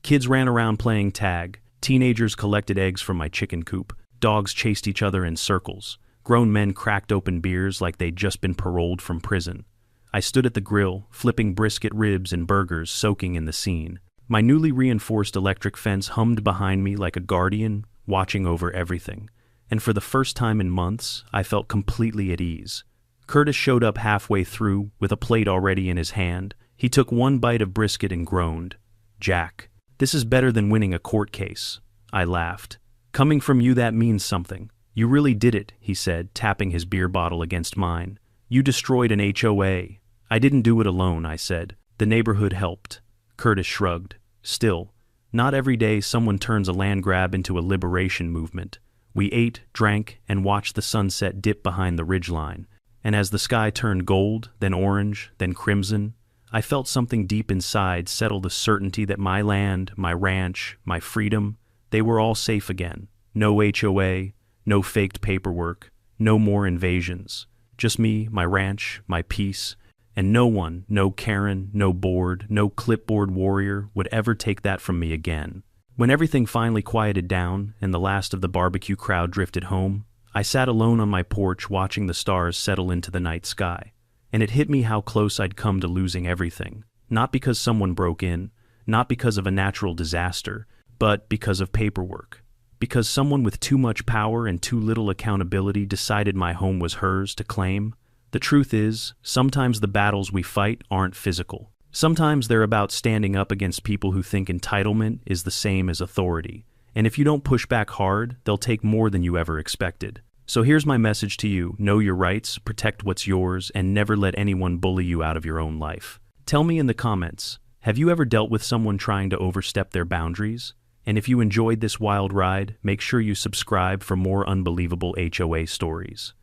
Kids ran around playing tag. Teenagers collected eggs from my chicken coop. Dogs chased each other in circles. Grown men cracked open beers like they'd just been paroled from prison. I stood at the grill, flipping brisket ribs and burgers, soaking in the scene. My newly reinforced electric fence hummed behind me like a guardian, watching over everything. And for the first time in months, I felt completely at ease. Curtis showed up halfway through, with a plate already in his hand. He took one bite of brisket and groaned. "Jack, this is better than winning a court case." I laughed. "Coming from you, that means something. You really did it," he said, tapping his beer bottle against mine. "You destroyed an HOA." "I didn't do it alone," I said. "The neighborhood helped." Curtis shrugged. "Still, not every day someone turns a land grab into a liberation movement." We ate, drank, and watched the sunset dip behind the ridgeline. And as the sky turned gold, then orange, then crimson, I felt something deep inside settle the certainty that my land, my ranch, my freedom, they were all safe again. No HOA, no faked paperwork, no more invasions. Just me, my ranch, my peace, and no one, no Karen, no board, no clipboard warrior would ever take that from me again. When everything finally quieted down and the last of the barbecue crowd drifted home, I sat alone on my porch watching the stars settle into the night sky. And it hit me how close I'd come to losing everything. Not because someone broke in, not because of a natural disaster, but because of paperwork. Because someone with too much power and too little accountability decided my home was hers to claim. The truth is, sometimes the battles we fight aren't physical. Sometimes they're about standing up against people who think entitlement is the same as authority. And if you don't push back hard, they'll take more than you ever expected. So here's my message to you. Know your rights, protect what's yours, and never let anyone bully you out of your own life. Tell me in the comments, have you ever dealt with someone trying to overstep their boundaries? And if you enjoyed this wild ride, make sure you subscribe for more unbelievable HOA stories.